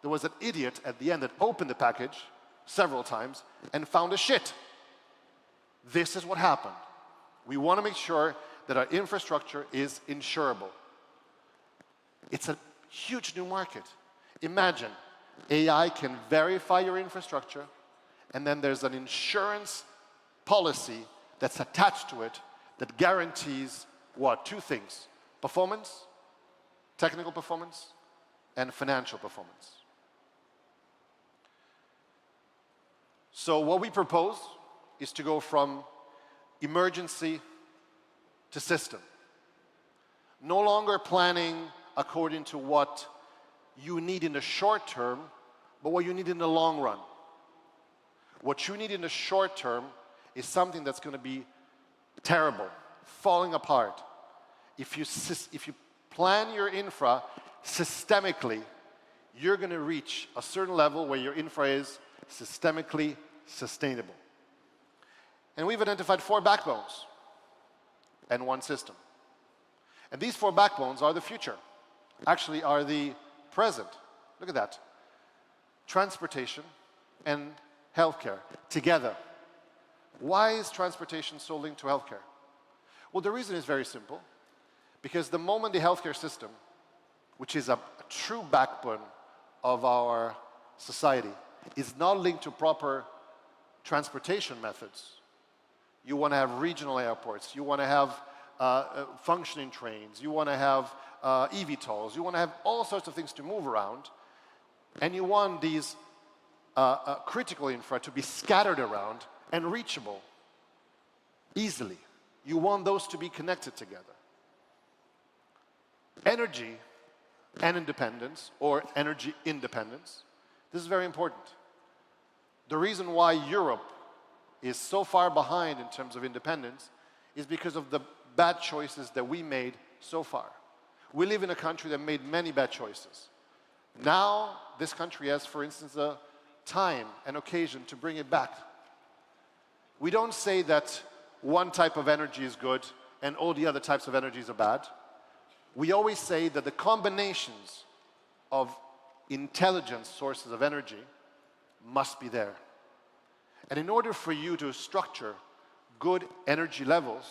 There was an idiot at the end that opened the package several times and found a shit. This is what happened. We want to make sure that our infrastructure is insurable. It's a huge new market. Imagine AI can verify your infrastructure, and then there's an insurance policy that's attached to it that guarantees what? Two things: performance, technical performance, and financial performance. So what we propose is to go from emergency to system. No longer planning according to what you need in the short term, but what you need in the long run. What you need in the short term is something that's going to be terrible, falling apart. If you plan your infra systemically, you're going to reach a certain level where your infra is systemically sustainable. And we've identified 4 backbones and 1 system. And these 4 backbones are the future, actually are the present. Look at that. Transportation and healthcare together. Why is transportation so linked to healthcare? Well, the reason is very simple. Because the moment the healthcare system, which is a true backbone of our society, is not linked to proper transportation methods, you want to have regional airports, you want to have functioning trains, you want to have eVTOLs, you want to have all sorts of things to move around, and you want these critical infra to be scattered around and reachable easily. You want those to be connected together. Energy and independence, or energy independence, this is very important. The reason why Europe is so far behind in terms of independence is because of the bad choices that we made so far. We live in a country that made many bad choices. Now, this country has, for instance, a time and occasion to bring it back. We don't say that one type of energy is good and all the other types of energies are bad. We always say that the combinations of intelligent sources of energy must be there. And in order for you to structure good energy levels,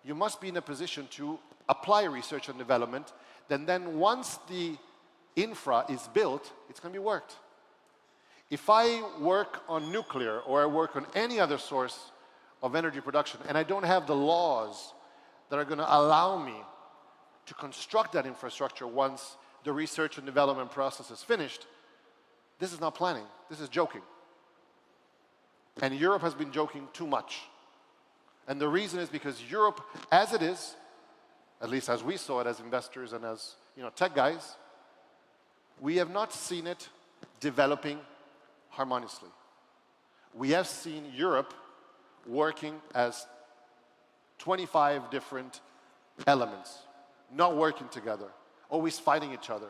you must be in a position to apply research and development, then once the infra is built, it's going to be worked. If I work on nuclear or I work on any other source of energy production and I don't have the laws that are going to allow me to construct that infrastructure once the research and development process is finished, this is not planning, this is joking. And Europe has been joking too much. And the reason is because Europe, as it is, at least as we saw it as investors and as tech guys, we have not seen it developing harmoniously. We have seen Europe working as 25 different elements, not working together, always fighting each other,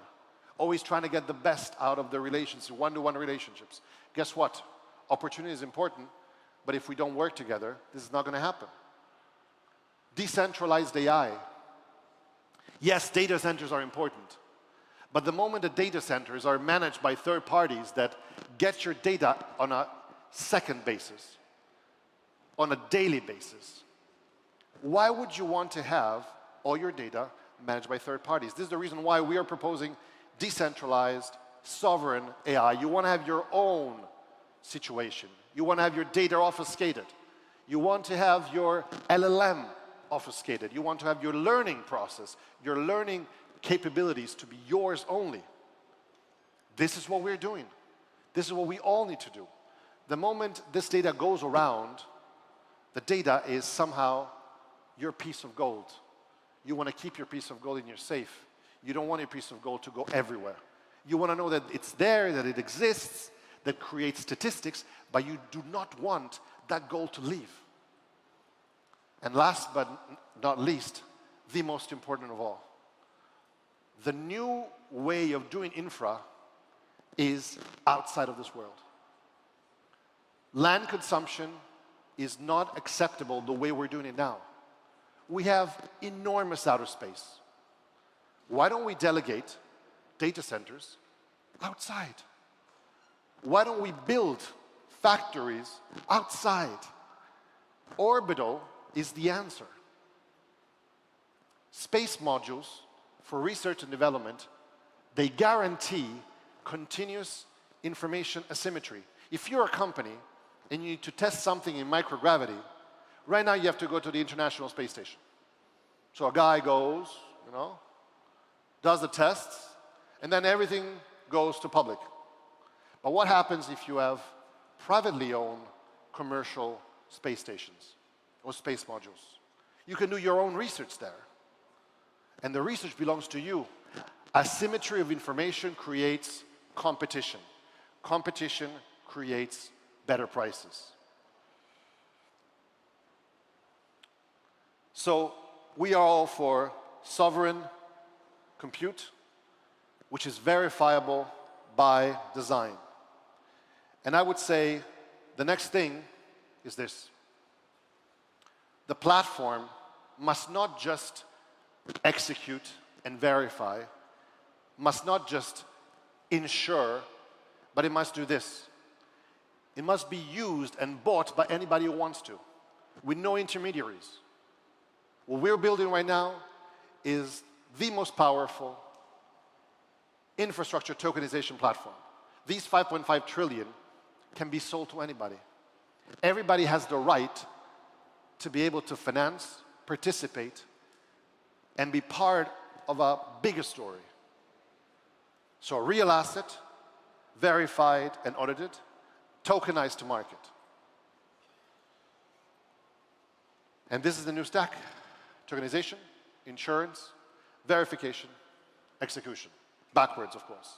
always trying to get the best out of the relations, one-to-one relationships. Guess what? Opportunity is important, but if we don't work together, this is not going to happen. Decentralized AI. Yes, data centers are important, but the moment the data centers are managed by third parties that get your data on a second basis, on a daily basis, why would you want to have all your data managed by third parties? This is the reason why we are proposing decentralized, sovereign AI. You want to have your own situation. You want to have your data obfuscated. You want to have your LLM obfuscated. You want to have your learning process, your learning capabilities to be yours only. This is what we're doing. This is what we all need to do. The moment this data goes around, the data is somehow your piece of gold. You want to keep your piece of gold in your safe. You don't want your piece of gold to go everywhere. You want to know that it's there, that it exists, that creates statistics, but you do not want that gold to leave. And last but not least, the most important of all, the new way of doing infra is outside of this world. Land consumption is not acceptable the way we're doing it now. We have enormous outer space. Why don't we delegate data centers outside? Why don't we build factories outside? Orbital is the answer. Space modules for research and development, they guarantee continuous information asymmetry. If you're a company and you need to test something in microgravity, right now you have to go to the International Space Station. So a guy goes, does the tests, and then everything goes to public. But what happens if you have privately owned commercial space stations or space modules? You can do your own research there. And the research belongs to you. Asymmetry of information creates competition. Competition creates better prices. So we are all for sovereign compute, which is verifiable by design. And I would say the next thing is this. The platform must not just execute and verify, must not just ensure, but it must do this. It must be used and bought by anybody who wants to, with no intermediaries. What we're building right now is the most powerful infrastructure tokenization platform. These 5.5 trillion can be sold to anybody. Everybody has the right to be able to finance, participate, and be part of a bigger story. So a real asset, verified and audited, tokenized to market. And this is the new stack. Tokenization, insurance, verification, execution. Backwards, of course.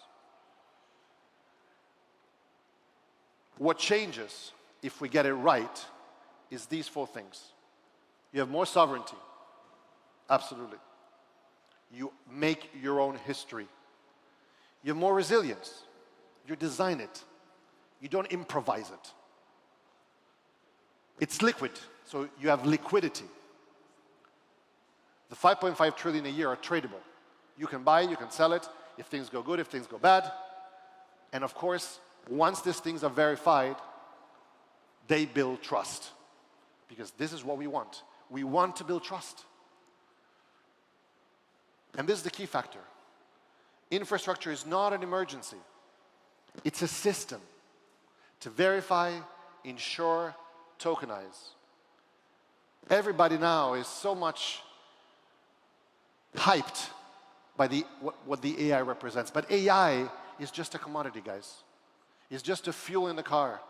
What changes, if we get it right, is these four things. You have more sovereignty. Absolutely. You make your own history. You have more resilience. You design it. You don't improvise it. It's liquid, so you have liquidity. The 5.5 trillion a year are tradable. You can buy, you can sell it, if things go good, if things go bad. And of course, once these things are verified, they build trust. Because this is what we want. We want to build trust. And this is the key factor. Infrastructure is not an emergency. It's a system to verify, insure, tokenize. Everybody now is so much hyped by what the AI represents. But AI is just a commodity, guys. It's just a fuel in the car.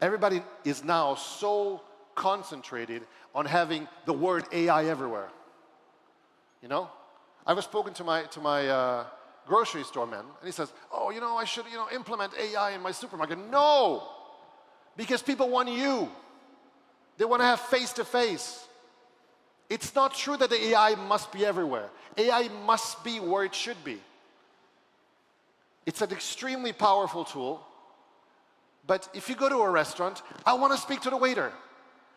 Everybody is now so concentrated on having the word AI everywhere. I was spoken to my grocery store man, and he says, "Oh, I should, implement AI in my supermarket." No, because people want you. They want to have face-to-face. It's not true that the AI must be everywhere. AI must be where it should be. It's an extremely powerful tool, but if you go to a restaurant, I want to speak to the waiter.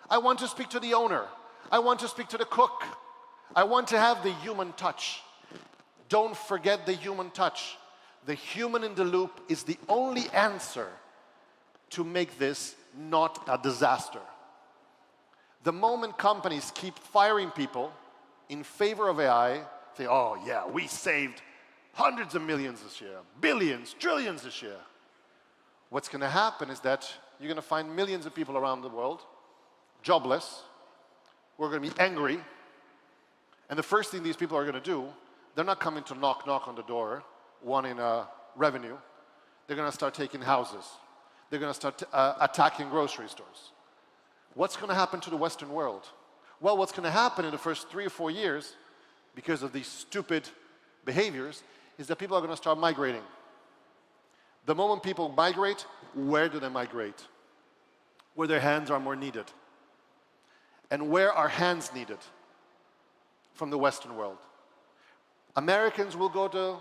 I want to speak to the owner. I want to speak to the cook. I want to have the human touch. Don't forget the human touch. The human in the loop is the only answer to make this not a disaster. The moment companies keep firing people in favor of AI, say, "Oh yeah, we saved hundreds of millions this year, billions, trillions this year." What's going to happen is that you're going to find millions of people around the world jobless. We're going to be angry. And the first thing these people are going to do, they're not coming to knock on the door, wanting revenue. They're going to start taking houses. They're going to start attacking grocery stores. What's going to happen to the Western world? Well, what's going to happen in the first 3 or 4 years, because of these stupid behaviors, is that people are going to start migrating. The moment people migrate, where do they migrate? Where their hands are more needed. And where are hands needed? From the Western world. Americans will go to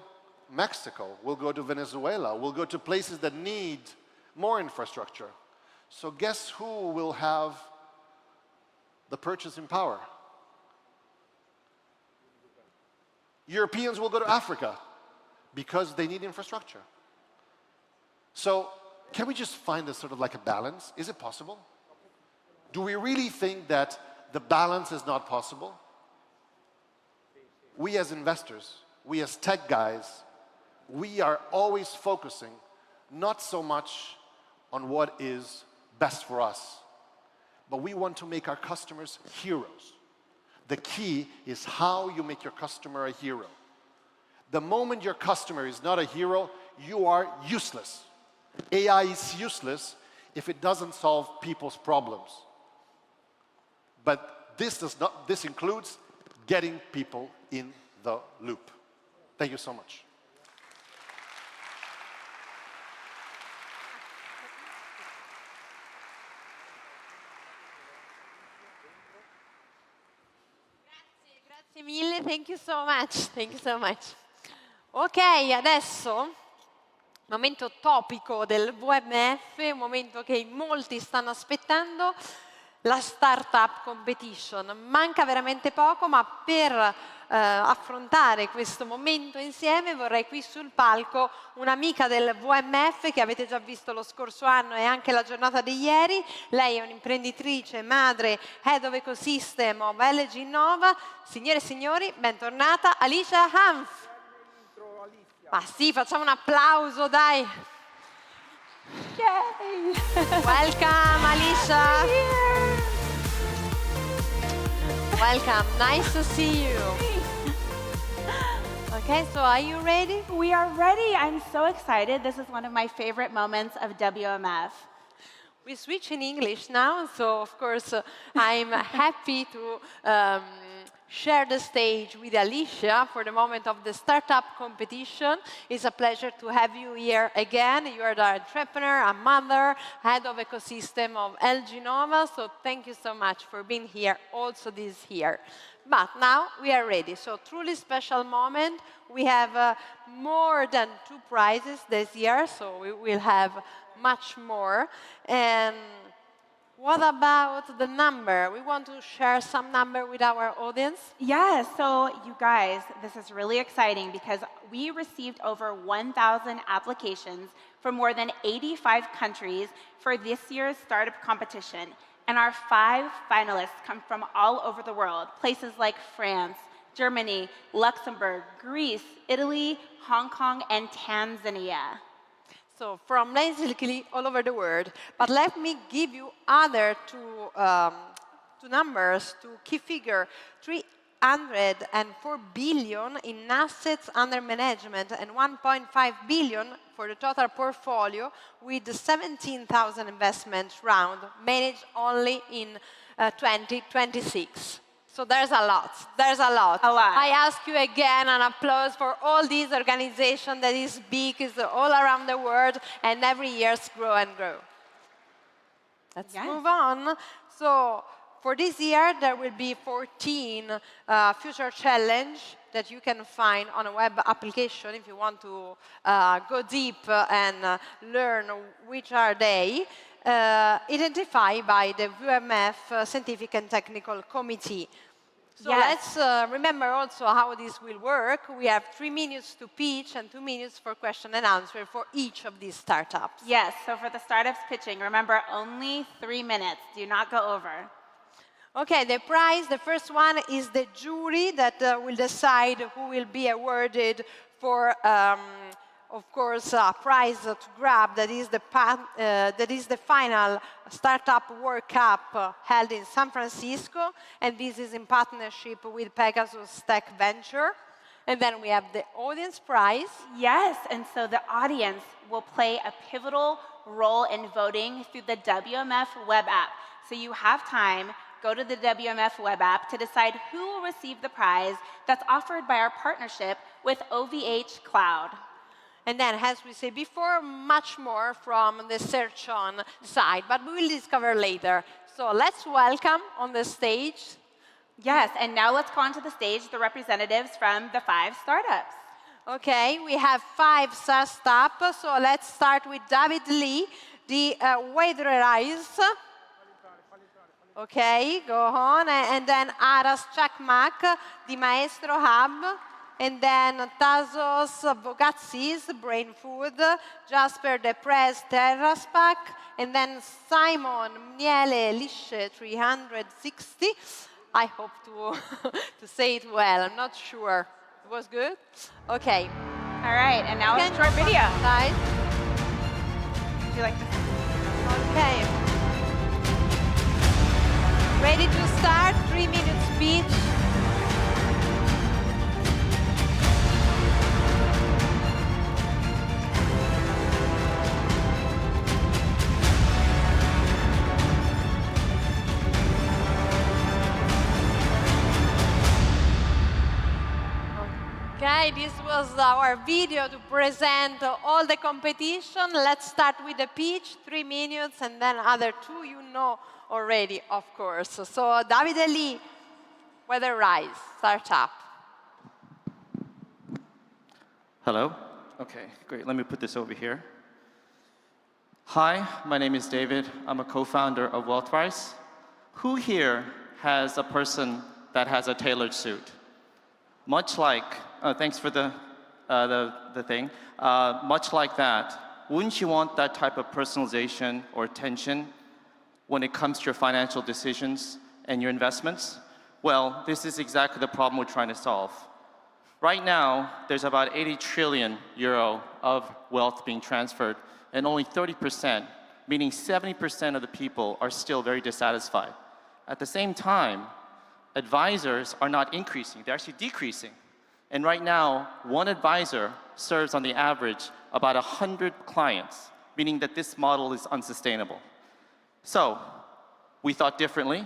Mexico, will go to Venezuela, will go to places that need more infrastructure. So guess who will have the purchasing power. Europeans will go to Africa because they need infrastructure. So can we just find a sort of like a balance? Is it possible? Do we really think that the balance is not possible? We as investors, we as tech guys, we are always focusing not so much on what is best for us, but we want to make our customers heroes. The key is how you make your customer a hero. The moment your customer is not a hero, you are useless. AI is useless if it doesn't solve people's problems. But this includes getting people in the loop. Thank you so much. Grazie mille, thank you so much. Thank you so much. Ok, adesso momento topico del WMF, un momento che in molti stanno aspettando, la Startup Competition. Manca veramente poco, ma per affrontare questo momento insieme vorrei qui sul palco un'amica del WMF che avete già visto lo scorso anno e anche la giornata di ieri. Lei è un'imprenditrice, madre, Head of Ecosystem of LG Innova. Signore e signori, bentornata Alicia Hanf. Ma sì, facciamo un applauso, dai. Yay! Welcome, Alicia. Welcome, nice to see you. Okay, so are you ready? We are ready. I'm so excited. This is one of my favorite moments of WMF. We switch in English now, so of course I'm happy to share the stage with Alicia for the moment of the startup competition. It's a pleasure to have you here again. You are the entrepreneur, a mother, head of ecosystem of LG Innova, so thank you so much for being here also this year. But now we are ready, so truly special moment. We have more than 2 prizes this year, so we will have much more. And what about the number? We want to share some number with our audience. Yeah, so you guys, this is really exciting because we received over 1,000 applications from more than 85 countries for this year's startup competition. And our 5 finalists come from all over the world, places like France, Germany, Luxembourg, Greece, Italy, Hong Kong, and Tanzania. So from basically all over the world. But let me give you other two numbers, two key figure. 304 billion in assets under management and 1.5 billion for the total portfolio with 17,000 investment round managed only in 2026. So there's a lot. There's a lot. A lot. I ask you again an applause for all these organizations that is big, is all around the world, and every year grow and grow. Let's move on. So for this year, there will be 14 future challenge that you can find on a web application if you want to go deep and learn which are they. Identified by the WMF Scientific and Technical Committee. So let's remember also how this will work. We have 3 minutes to pitch and 2 minutes for question and answer for each of these startups. Yes, so for the startups pitching, remember only 3 minutes. Do not go over. Okay, the prize, the first one is the jury that will decide who will be awarded for of course, a prize to grab that is the final Startup World Cup held in San Francisco, and this is in partnership with Pegasus Tech Venture. And then we have the audience prize. Yes, and so the audience will play a pivotal role in voting through the WMF web app. So you have time, go to the WMF web app to decide who will receive the prize that's offered by our partnership with OVH Cloud. And then, as we said before, much more from the search on side, but we will discover later. So let's welcome on the stage. Yes, and now let's go onto the stage the representatives from the 5 startups. Okay, we have 5 startups, so let's start with David Lee, the Waitrerise. Okay, go on. And then Aras Chakmak, the Maestro Hub. And then Tazos Bogatsis, Brain Food. Jasper Deprez, Terras Pack. And then Simon Miele Lisce 360. I hope to say it well. I'm not sure. It was good? Okay. All right, and now it's a short video. Right. Would you like to? Okay. Ready to start? 3-minute speech. Okay, this was our video to present all the competition. Let's start with the pitch, 3 minutes, and then other 2 you know already, of course. So, Davide Lee, Weather Rise, Startup. Hello. Okay, great. Let me put this over here. Hi, my name is David. I'm a co-founder of WealthRise. Who here has a person that has a tailored suit? Much like, thanks for the thing. Much like that, wouldn't you want that type of personalization or attention when it comes to your financial decisions and your investments? Well, this is exactly the problem we're trying to solve. Right now, there's about 80 trillion euro of wealth being transferred, and only 30%, meaning 70% of the people, are still very dissatisfied. At the same time, advisors are not increasing, they're actually decreasing. And right now, one advisor serves on the average about 100 clients, meaning that this model is unsustainable. So, we thought differently,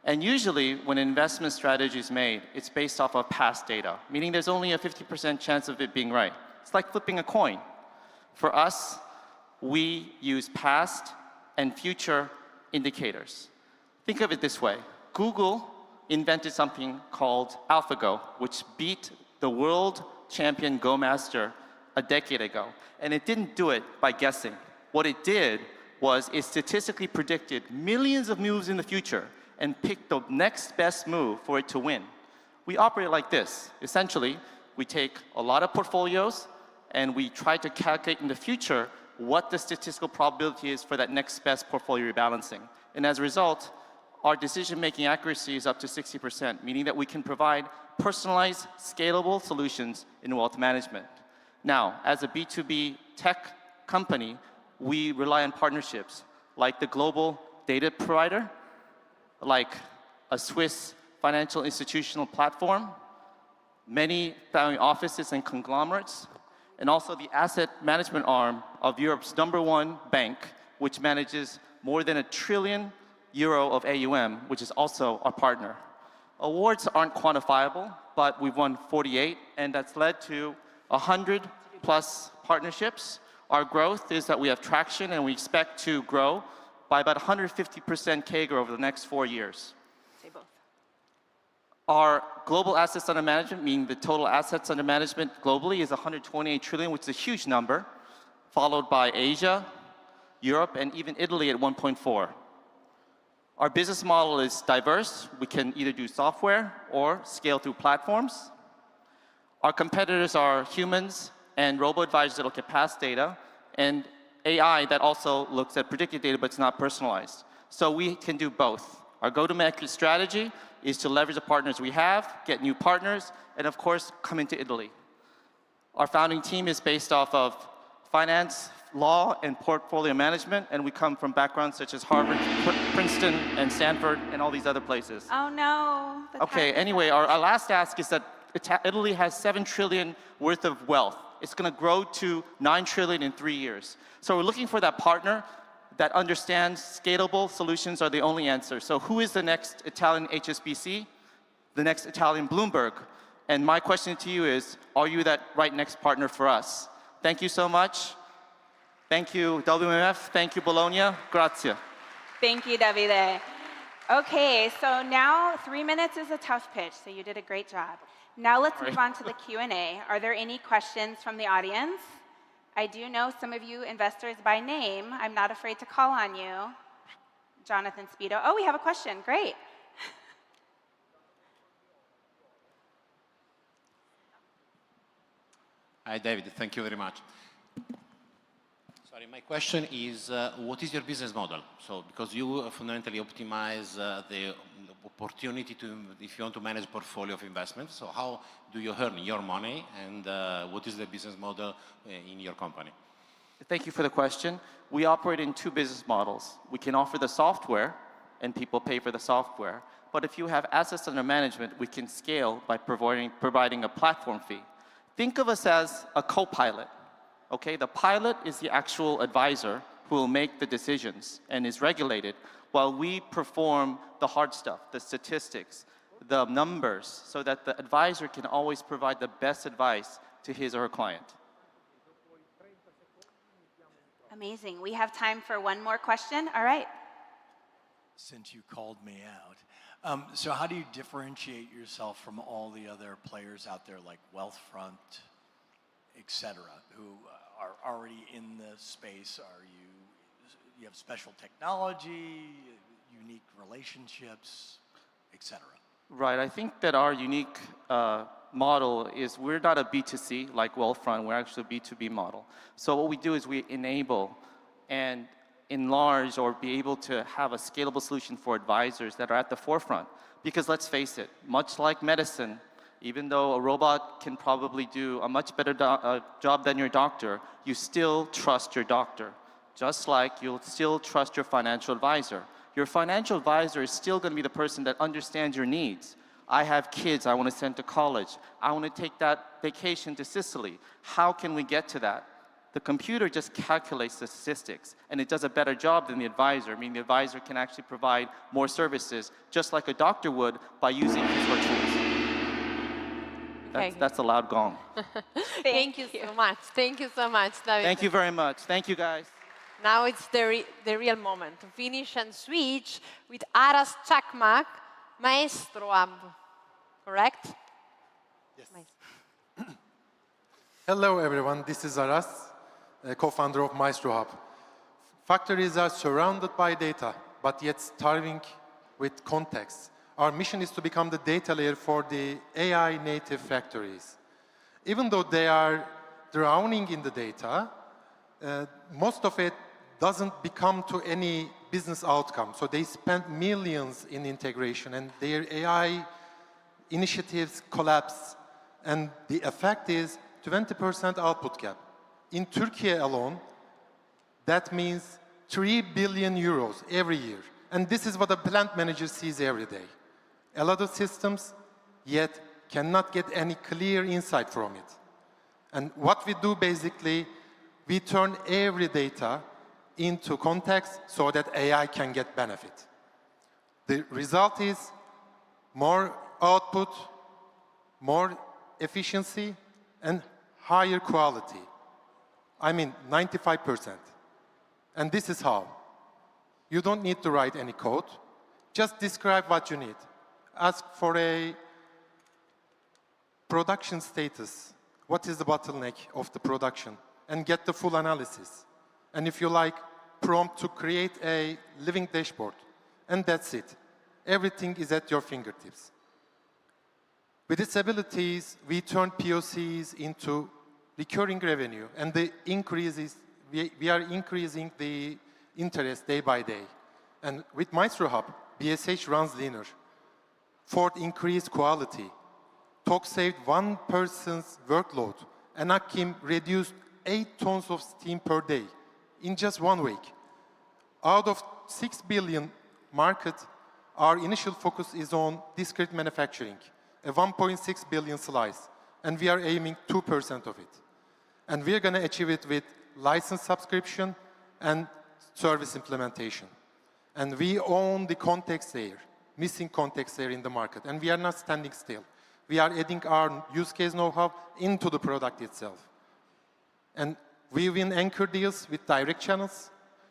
and usually when an investment strategy is made, it's based off of past data, meaning there's only a 50% chance of it being right. It's like flipping a coin. For us, we use past and future indicators. Think of it this way. Google invented something called AlphaGo, which beat the world champion Go Master a decade ago. And it didn't do it by guessing. What it did was it statistically predicted millions of moves in the future and picked the next best move for it to win. We operate like this. Essentially, we take a lot of portfolios and we try to calculate in the future what the statistical probability is for that next best portfolio rebalancing. And as a result, our decision-making accuracy is up to 60%, meaning that we can provide personalized, scalable solutions in wealth management. Now, as a B2B tech company, we rely on partnerships like the global data provider, like a Swiss financial institutional platform, many family offices and conglomerates, and also the asset management arm of Europe's #1 bank, which manages more than €1 trillion of AUM, which is also our partner. Awards aren't quantifiable, but we've won 48, and that's led to 100+ partnerships. Our growth is that we have traction, and we expect to grow by about 150% CAGR over the next 4 years. Say both. Our global assets under management, meaning the total assets under management globally, is 128 trillion, which is a huge number, followed by Asia, Europe, and even Italy at 1.4. Our business model is diverse. We can either do software or scale through platforms. Our competitors are humans and robo-advisors that look at past data, and AI that also looks at predicted data, but it's not personalized. So we can do both. Our go-to-market strategy is to leverage the partners we have, get new partners, and of course, come into Italy. Our founding team is based off of finance, law, and portfolio management, and we come from backgrounds such as Harvard, Princeton, and Stanford, and all these other places. Oh no. Okay, anyway, our last ask is that Italy has 7 trillion worth of wealth. It's gonna grow to 9 trillion in 3 years. So we're looking for that partner that understands scalable solutions are the only answer. So who is the next Italian HSBC? The next Italian Bloomberg? And my question to you is, are you that right next partner for us? Thank you so much. Thank you, WMF. Thank you, Bologna. Grazie. Thank you, Davide. Okay, so now 3 minutes is a tough pitch, so you did a great job. Now let's move on to the Q&A. Are there any questions from the audience? I do know some of you investors by name. I'm not afraid to call on you. Jonathan Speedo. Oh, we have a question. Great. Hi, David. Thank you very much. Sorry, my question is, what is your business model? So, because you fundamentally optimize the opportunity to, if you want to manage portfolio of investments, so how do you earn your money, and what is the business model in your company? Thank you for the question. We operate in two business models. We can offer the software, and people pay for the software. But if you have assets under management, we can scale by providing a platform fee. Think of us as a co-pilot. Okay, the pilot is the actual advisor who will make the decisions and is regulated, while we perform the hard stuff, the statistics, the numbers, so that the advisor can always provide the best advice to his or her client. Amazing. We have time for one more question. All right. Since you called me out. So how do you differentiate yourself from all the other players out there like Wealthfront, et cetera, who are already in the space? You have special technology, unique relationships, et cetera? Right, I think that our unique model is we're not a B2C like Wealthfront, we're actually a B2B model. So what we do is we enable and enlarge or be able to have a scalable solution for advisors that are at the forefront. Because let's face it, much like medicine, even though a robot can probably do a much better job than your doctor, you still trust your doctor. Just like you'll still trust your financial advisor. Your financial advisor is still going to be the person that understands your needs. I have kids I want to send to college. I want to take that vacation to Sicily. How can we get to that? The computer just calculates the statistics, and it does a better job than the advisor. I mean, the advisor can actually provide more services, just like a doctor would, by using his or tools. That's a loud gong. Thank you so much. Thank you so much, David. Thank you very much. Thank you, guys. Now it's the real moment to finish and switch with Aras Chakmak, Maestro Hub. Correct? Yes. Hello, everyone. This is Aras, co-founder of Maestro Hub. Factories are surrounded by data, but yet starving with context. Our mission is to become the data layer for the AI-native factories. Even though they are drowning in the data, most of it doesn't become to any business outcome. So they spend millions in integration, and their AI initiatives collapse. And the effect is 20% output gap. In Turkey alone, that means 3 billion euros every year. And this is what a plant manager sees every day. A lot of systems, yet cannot get any clear insight from it. And what we do basically, we turn every data into context so that AI can get benefit. The result is more output, more efficiency, and higher quality. I mean, 95%. And this is how. You don't need to write any code. Just describe what you need. Ask for a production status. What is the bottleneck of the production? And get the full analysis. And if you like, prompt to create a living dashboard. And that's it. Everything is at your fingertips. With its abilities, we turn POCs into recurring revenue. And the increase is, we are increasing the interest day by day. And with Maestro Hub, BSH runs leaner. Fourth, increased quality. Talk saved one person's workload. And Akim reduced 8 tons of steam per day in just 1 week. Out of 6 billion market, our initial focus is on discrete manufacturing, a 1.6 billion slice, and we are aiming 2% of it. And we are going to achieve it with license subscription and service implementation. And we own the context layer, missing context layer in the market, and we are not standing still. We are adding our use case know-how into the product itself. And we win anchor deals with direct channels,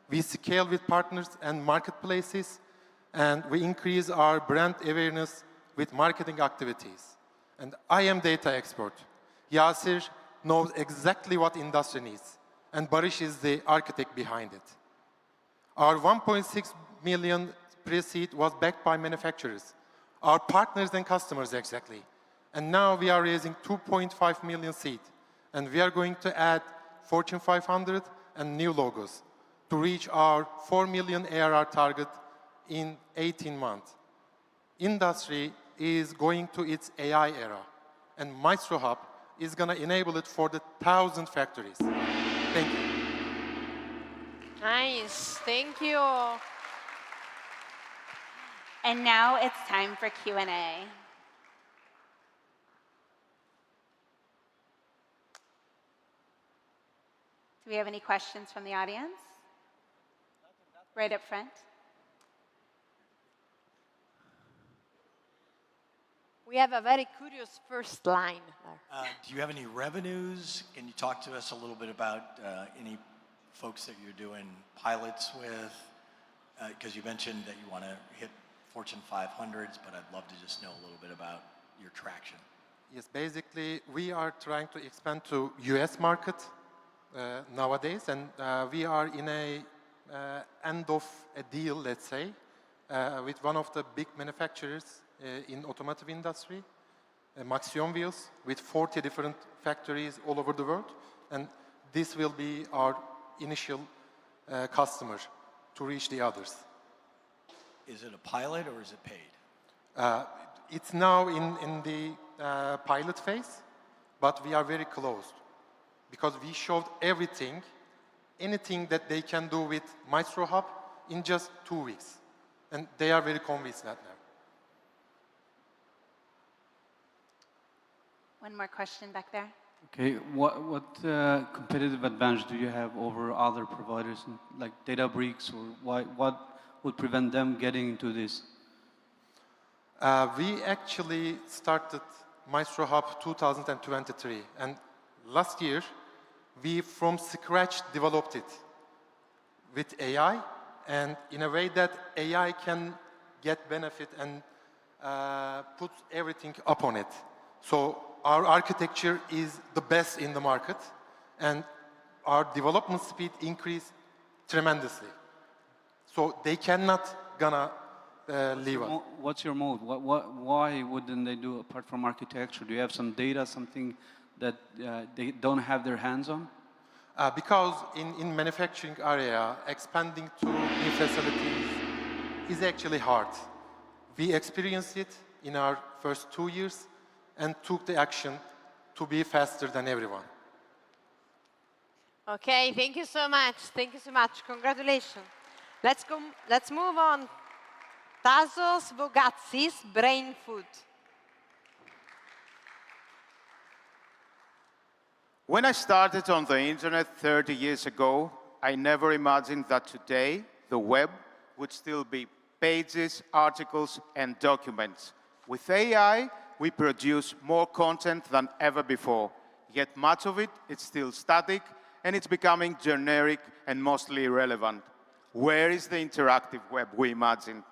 we scale with partners and marketplaces, and we increase our brand awareness with marketing activities. And I am data expert. Yasir knows exactly what industry needs, and Barish is the architect behind it. Our 1.6 million pre-seed was backed by manufacturers, our partners and customers exactly. And now we are raising 2.5 million seed. And we are going to add Fortune 500 and new logos to reach our 4 million ARR target in 18 months. Industry is going to its AI era, and Maestro Hub is going to enable it for the 1,000 factories. Thank you. Nice, thank you. And now it's time for Q&A. Do we have any questions from the audience? Right up front. We have a very curious first line there. Do you have any revenues? Can you talk to us a little bit about any folks that you're doing pilots with? Because you mentioned that you want to hit Fortune 500s, but I'd love to just know a little bit about your traction. Yes, basically, we are trying to expand to US market nowadays, and we are in a end of a deal, let's say, with one of the big manufacturers in automotive industry, Maxion Wheels, with 40 different factories all over the world. And this will be our initial customer to reach the others. Is it a pilot or is it paid? It's now in the pilot phase, but we are very close because we showed everything, anything that they can do with Maestro Hub in just 2 weeks. And they are very convinced that now. One more question back there. Okay, what competitive advantage do you have over other providers like Databricks, or what would prevent them getting into this? We actually started Maestro Hub 2023, and last year we from scratch developed it with AI, and in a way that AI can get benefit and put everything up on it. So our architecture is the best in the market, and our development speed increased tremendously. So they cannot gonna leave us. What's your mode? Why wouldn't they do apart from architecture? Do you have some data, something that they don't have their hands on? Because in manufacturing area, expanding to new facilities is actually hard. We experienced it in our first 2 years and took the action to be faster than everyone. Okay, thank you so much. Thank you so much. Congratulations. Let's move on. Tasos Vogatsis, Brain Food. When I started on the internet 30 years ago, I never imagined that today the web would still be pages, articles, and documents. With AI, we produce more content than ever before, yet much of it is still static and it's becoming generic and mostly irrelevant. Where is the interactive web we imagined?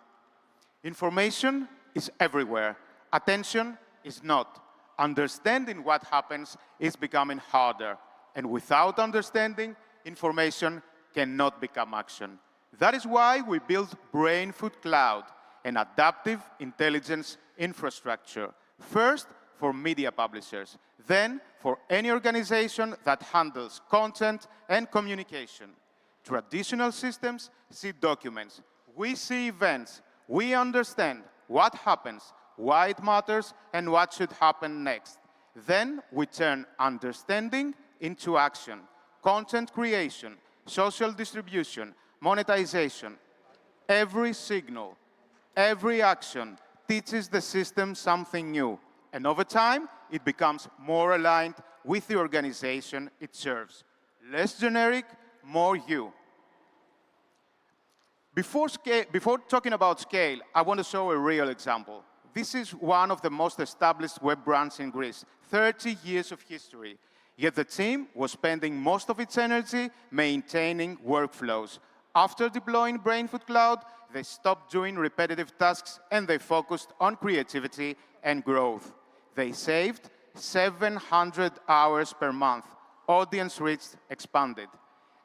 Information is everywhere. Attention is not. Understanding what happens is becoming harder. And without understanding, information cannot become action. That is why we built Brain Food Cloud, an adaptive intelligence infrastructure. First, for media publishers, then for any organization that handles content and communication. Traditional systems see documents. We see events. We understand what happens, why it matters, and what should happen next. Then we turn understanding into action. Content creation, social distribution, monetization. Every signal, every action teaches the system something new. And over time, it becomes more aligned with the organization it serves. Less generic, more you. Before talking about scale, I want to show a real example. This is one of the most established web brands in Greece, 30 years of history. Yet the team was spending most of its energy maintaining workflows. After deploying Brain Food Cloud, they stopped doing repetitive tasks and they focused on creativity and growth. They saved 700 hours per month. Audience reach expanded.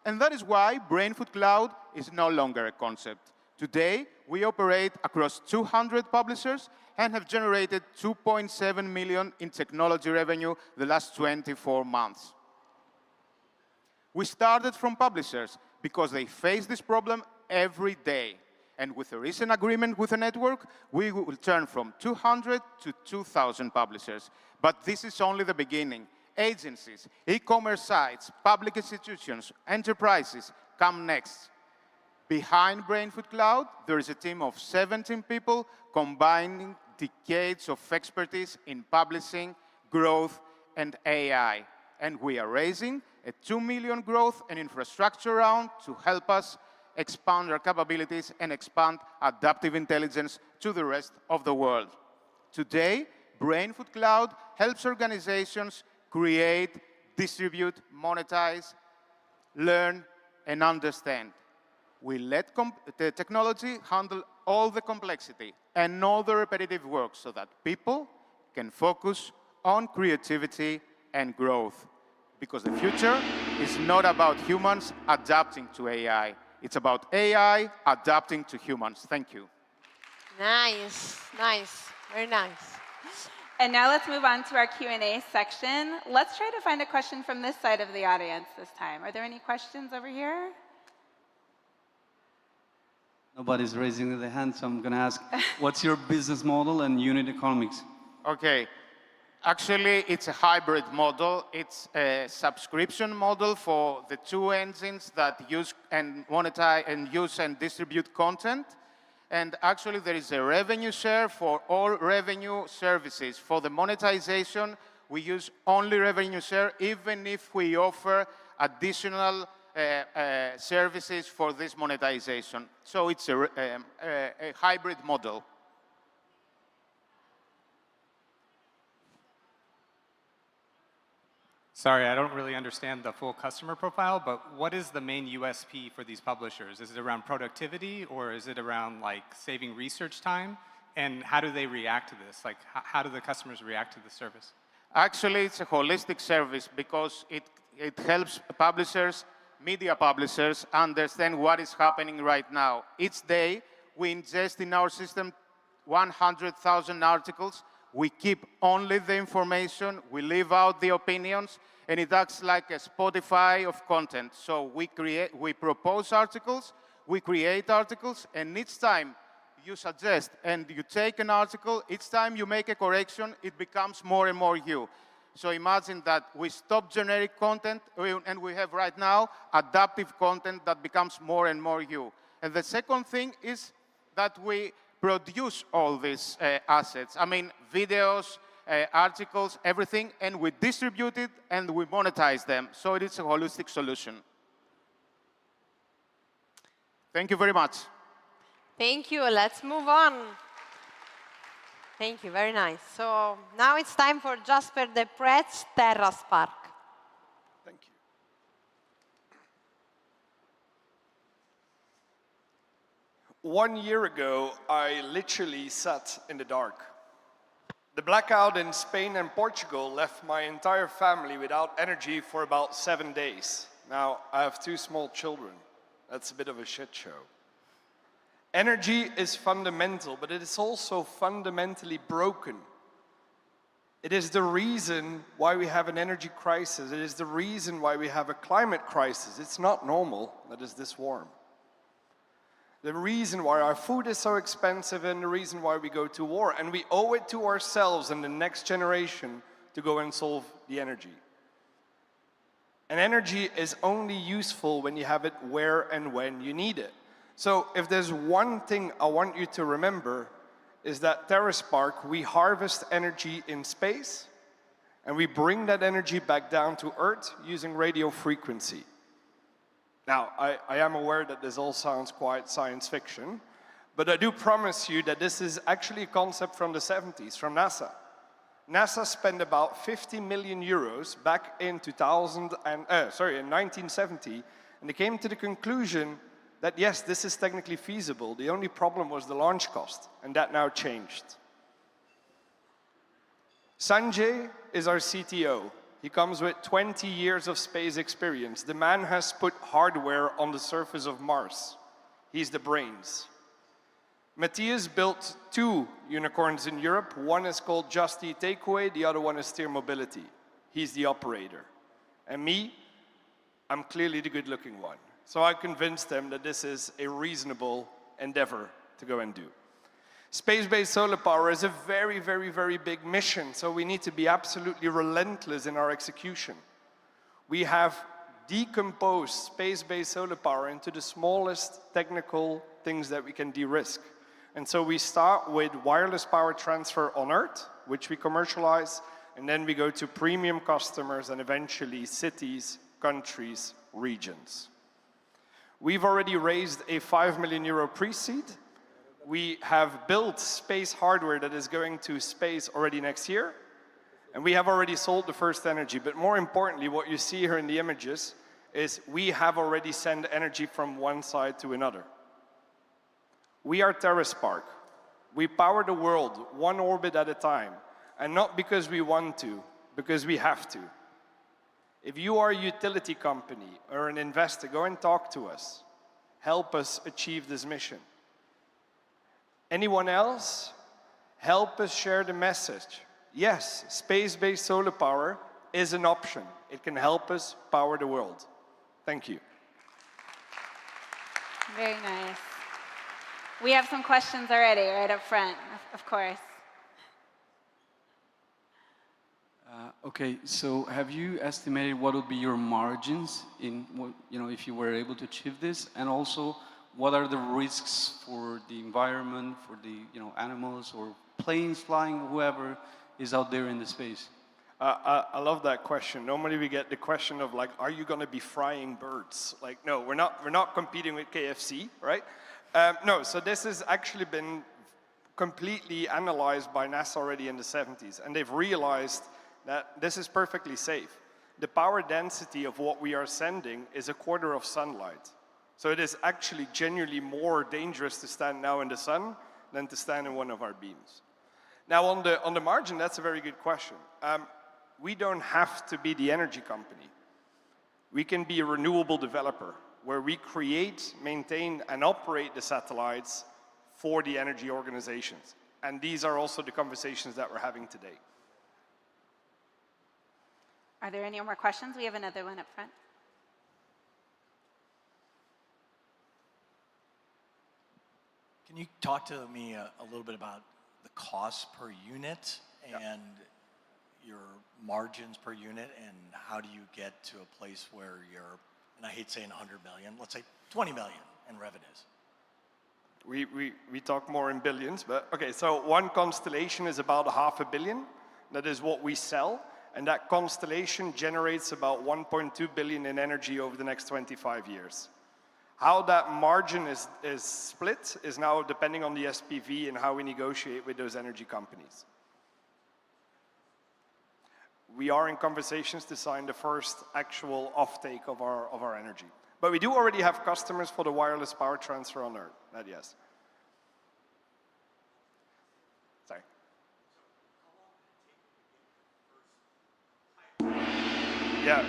And that is why Brain Food Cloud is no longer a concept. Today, we operate across 200 publishers and have generated 2.7 million in technology revenue the last 24 months. We started from publishers because they face this problem every day. And with a recent agreement with the network, we will turn from 200 to 2,000 publishers. But this is only the beginning. Agencies, e-commerce sites, public institutions, enterprises come next. Behind Brainfood Cloud, there is a team of 17 people combining decades of expertise in publishing, growth, and AI. And we are raising a 2 million growth and infrastructure round to help us expand our capabilities and expand adaptive intelligence to the rest of the world. Today, Brainfood Cloud helps organizations create, distribute, monetize, learn, and understand. We let the technology handle all the complexity and all the repetitive work so that people can focus on creativity and growth. Because the future is not about humans adapting to AI. It's about AI adapting to humans. Thank you. Nice, nice, very nice. And now let's move on to our Q&A section. Let's try to find a question from this side of the audience this time. Are there any questions over here? Nobody's raising their hand, so I'm going to ask, what's your business model and unit economics? Okay. Actually, it's a hybrid model. It's a subscription model for the two engines that use and monetize and use and distribute content. And actually, there is a revenue share for all revenue services. For the monetization, we use only revenue share, even if we offer additional services for this monetization. So it's a hybrid model. Sorry, I don't really understand the full customer profile, but what is the main USP for these publishers? Is it around productivity, or is it around like saving research time? And how do they react to this? Like, how do the customers react to the service? Actually, it's a holistic service because it helps publishers, media publishers, understand what is happening right now. Each day, we ingest in our system 100,000 articles. We keep only the information, we leave out the opinions, and it acts like a Spotify of content. So we propose articles, we create articles, and each time you suggest and you take an article, each time you make a correction, it becomes more and more you. So imagine that we stop generic content, and we have right now adaptive content that becomes more and more you. And the second thing is that we produce all these assets. I mean, videos, articles, everything, and we distribute it and we monetize them. So it is a holistic solution. Thank you very much. Thank you. Let's move on. Thank you. Very nice. So now it's time for Jasper De Pret's Terra Spark. Thank you. 1 year ago, I literally sat in the dark. The blackout in Spain and Portugal left my entire family without energy for about 7 days. Now, I have 2 small children. That's a bit of a shit show. Energy is fundamental, but it is also fundamentally broken. It is the reason why we have an energy crisis. It is the reason why we have a climate crisis. It's not normal that it's this warm. The reason why our food is so expensive and the reason why we go to war. And we owe it to ourselves and the next generation to go and solve the energy. And energy is only useful when you have it where and when you need it. So if there's one thing I want you to remember is that TerraSpark, we harvest energy in space and we bring that energy back down to Earth using radio frequency. Now, I am aware that this all sounds quite science fiction, but I do promise you that this is actually a concept from the 70s, from NASA. NASA spent about 50 million euros back in 1970, and they came to the conclusion that yes, this is technically feasible. The only problem was the launch cost, and that now changed. Sanjay is our CTO. He comes with 20 years of space experience. The man has put hardware on the surface of Mars. He's the brains. Matthias built 2 unicorns in Europe. One is called Just Eat Takeaway, the other one is Steer Mobility. He's the operator. And me, I'm clearly the good-looking one. So I convinced them that this is a reasonable endeavor to go and do. Space-based solar power is a very, very, very big mission, so we need to be absolutely relentless in our execution. We have decomposed space-based solar power into the smallest technical things that we can de-risk. And so we start with wireless power transfer on Earth, which we commercialize, and then we go to premium customers and eventually cities, countries, regions. We've already raised a €5 million pre-seed. We have built space hardware that is going to space already next year. And we have already sold the first energy. But more importantly, what you see here in the images is we have already sent energy from one side to another. We are TerraSpark. We power the world one orbit at a time. And not because we want to, because we have to. If you are a utility company or an investor, go and talk to us. Help us achieve this mission. Anyone else? Help us share the message. Yes, space-based solar power is an option. It can help us power the world. Thank you. Very nice. We have some questions already, right up front, of course. Okay, so have you estimated what would be your margins in, if you were able to achieve this, and also what are the risks for the environment, for the animals or planes flying, whoever is out there in the space? I love that question. Normally we get the question of like, are you going to be frying birds? Like, no, we're not competing with KFC, right? No, so this has actually been completely analyzed by NASA already in the 70s, and they've realized that this is perfectly safe. The power density of what we are sending is 1/4 of sunlight. So it is actually genuinely more dangerous to stand now in the sun than to stand in one of our beams. Now on the margin, that's a very good question. We don't have to be the energy company. We can be a renewable developer where we create, maintain, and operate the satellites for the energy organizations. And these are also the conversations that we're having today. Are there any more questions? We have another one up front. Can you talk to me a little bit about the cost per unit and your margins per unit, and how do you get to a place where you're, and I hate saying 100 million, let's say 20 million in revenues? We talk more in billions, but okay, so one constellation is about $500 million. That is what we sell. And that constellation generates about 1.2 billion in energy over the next 25 years. How that margin is split is now depending on the SPV and how we negotiate with those energy companies. We are in conversations to sign the first actual offtake of our energy. But we do already have customers for the wireless power transfer on Earth, that yes. Sorry. Yeah,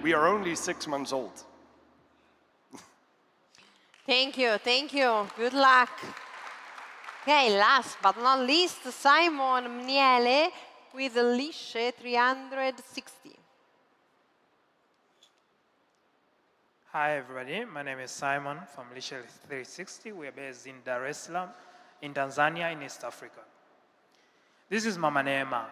we are only 6 months old. Thank you, thank you. Good luck. Okay, last but not least, Simon Mniele with Lisce 360. Hi everybody, my name is Simon from Lisce 360. We are based in Dar es Salaam, in Tanzania, in East Africa. This is Mama Neema.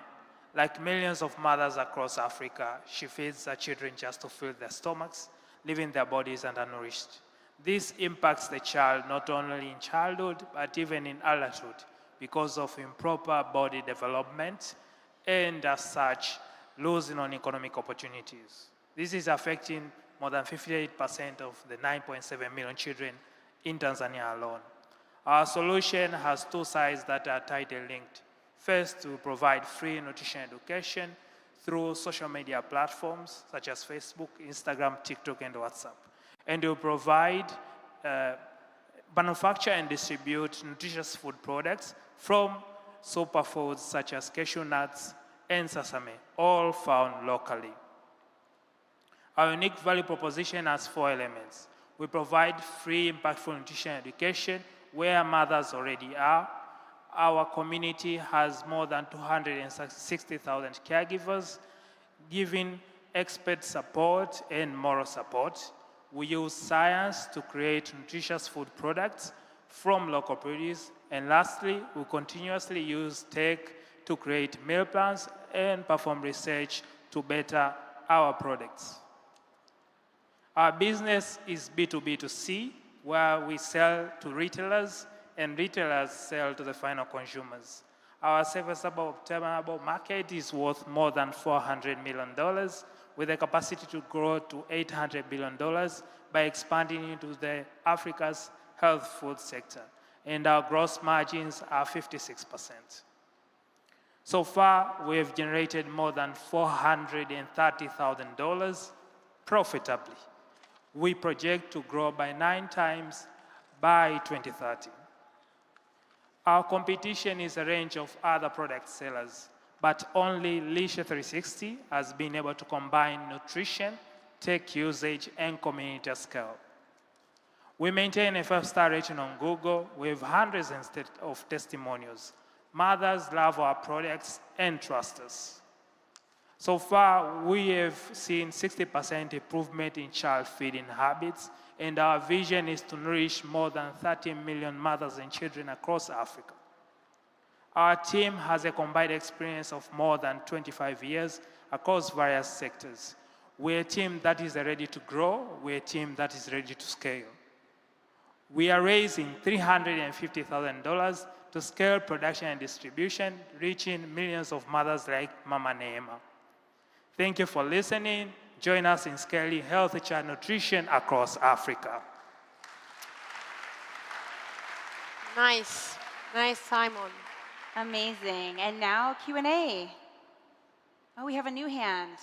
Like millions of mothers across Africa, she feeds her children just to fill their stomachs, leaving their bodies undernourished. This impacts the child not only in childhood, but even in adulthood because of improper body development and as such, losing on economic opportunities. This is affecting more than 58% of the 9.7 million children in Tanzania alone. Our solution has 2 sides that are tightly linked. First, to provide free nutrition education through social media platforms such as Facebook, Instagram, TikTok, and WhatsApp. And to provide, manufacture and distribute nutritious food products from superfoods such as cashew nuts and sesame, all found locally. Our unique value proposition has 4 elements. We provide free, impactful nutrition education where mothers already are. Our community has more than 260,000 caregivers, giving expert support and moral support. We use science to create nutritious food products from local produce. And lastly, we continuously use tech to create meal plans and perform research to better our products. Our business is B2B2C, where we sell to retailers and retailers sell to the final consumers. Our serviceable obtainable market is worth more than $400 million, with a capacity to grow to $800 billion by expanding into the Africa's health food sector. And our gross margins are 56%. So far, we have generated more than $430,000 profitably. We project to grow by 9 times by 2030. Our competition is a range of other product sellers, but only Leisure 360 has been able to combine nutrition, tech usage, and community scale. We maintain a 5-star rating on Google with hundreds of testimonials. Mothers love our products and trust us. So far, we have seen 60% improvement in child feeding habits, and our vision is to nourish more than 30 million mothers and children across Africa. Our team has a combined experience of more than 25 years across various sectors. We're a team that is ready to grow. We're a team that is ready to scale. We are raising $350,000 to scale production and distribution, reaching millions of mothers like Mama Neema. Thank you for listening. Join us in scaling healthy child nutrition across Africa. Nice. Nice, Simon. Amazing. And now Q&A. Oh, we have a new hand.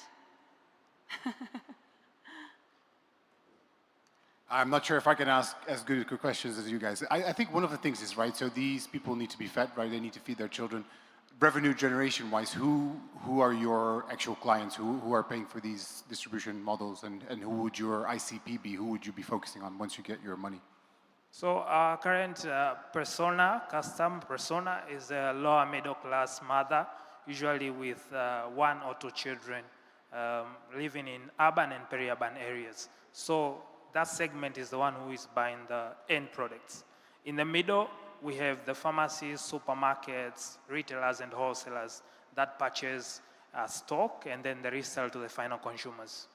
I'm not sure if I can ask as good questions as you guys. I think one of the things is, right, so these people need to be fed, right? They need to feed their children. Revenue generation-wise, who are your actual clients? Who are paying for these distribution models? And who would your ICP be? Who would you be focusing on once you get your money? So our current customer persona is a lower middle class mother, usually with 1 or 2 children living in urban and peri-urban areas. So that segment is the one who is buying the end products. In the middle, we have the pharmacies, supermarkets, retailers, and wholesalers that purchase stock and then they resell to the final consumers.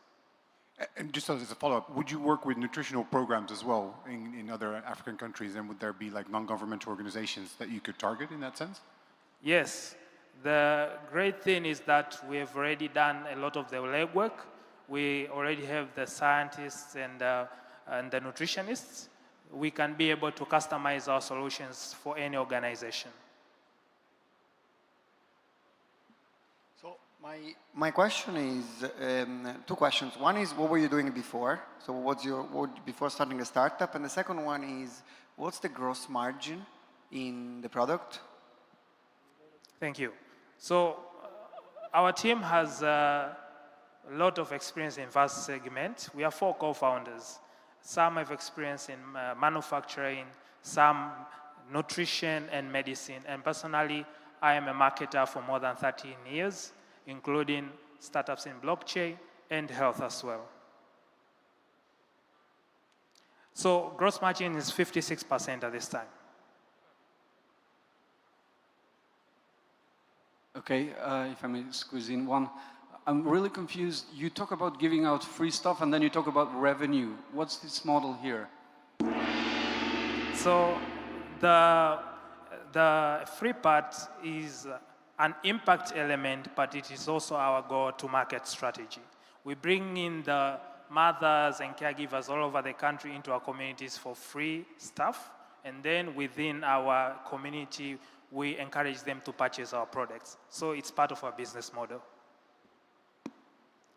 And just as a follow-up, would you work with nutritional programs as well in other African countries? And would there be like non-governmental organizations that you could target in that sense? Yes. The great thing is that we have already done a lot of the legwork. We already have the scientists and the nutritionists. We can be able to customize our solutions for any organization. So my question is 2 questions. One is, what were you doing before? So before starting a startup? And the second one is, what's the gross margin in the product? Thank you. So our team has a lot of experience in vast segment. We are 4 co-founders. Some have experience in manufacturing, some nutrition and medicine. And personally, I am a marketer for more than 13 years, including startups in blockchain and health as well. So gross margin is 56% at this time. Okay, if I may squeeze in one. I'm really confused. You talk about giving out free stuff and then you talk about revenue. What's this model here? So the free part is an impact element, but it is also our go-to-market strategy. We bring in the mothers and caregivers all over the country into our communities for free stuff, and then within our community, we encourage them to purchase our products. So it's part of our business model.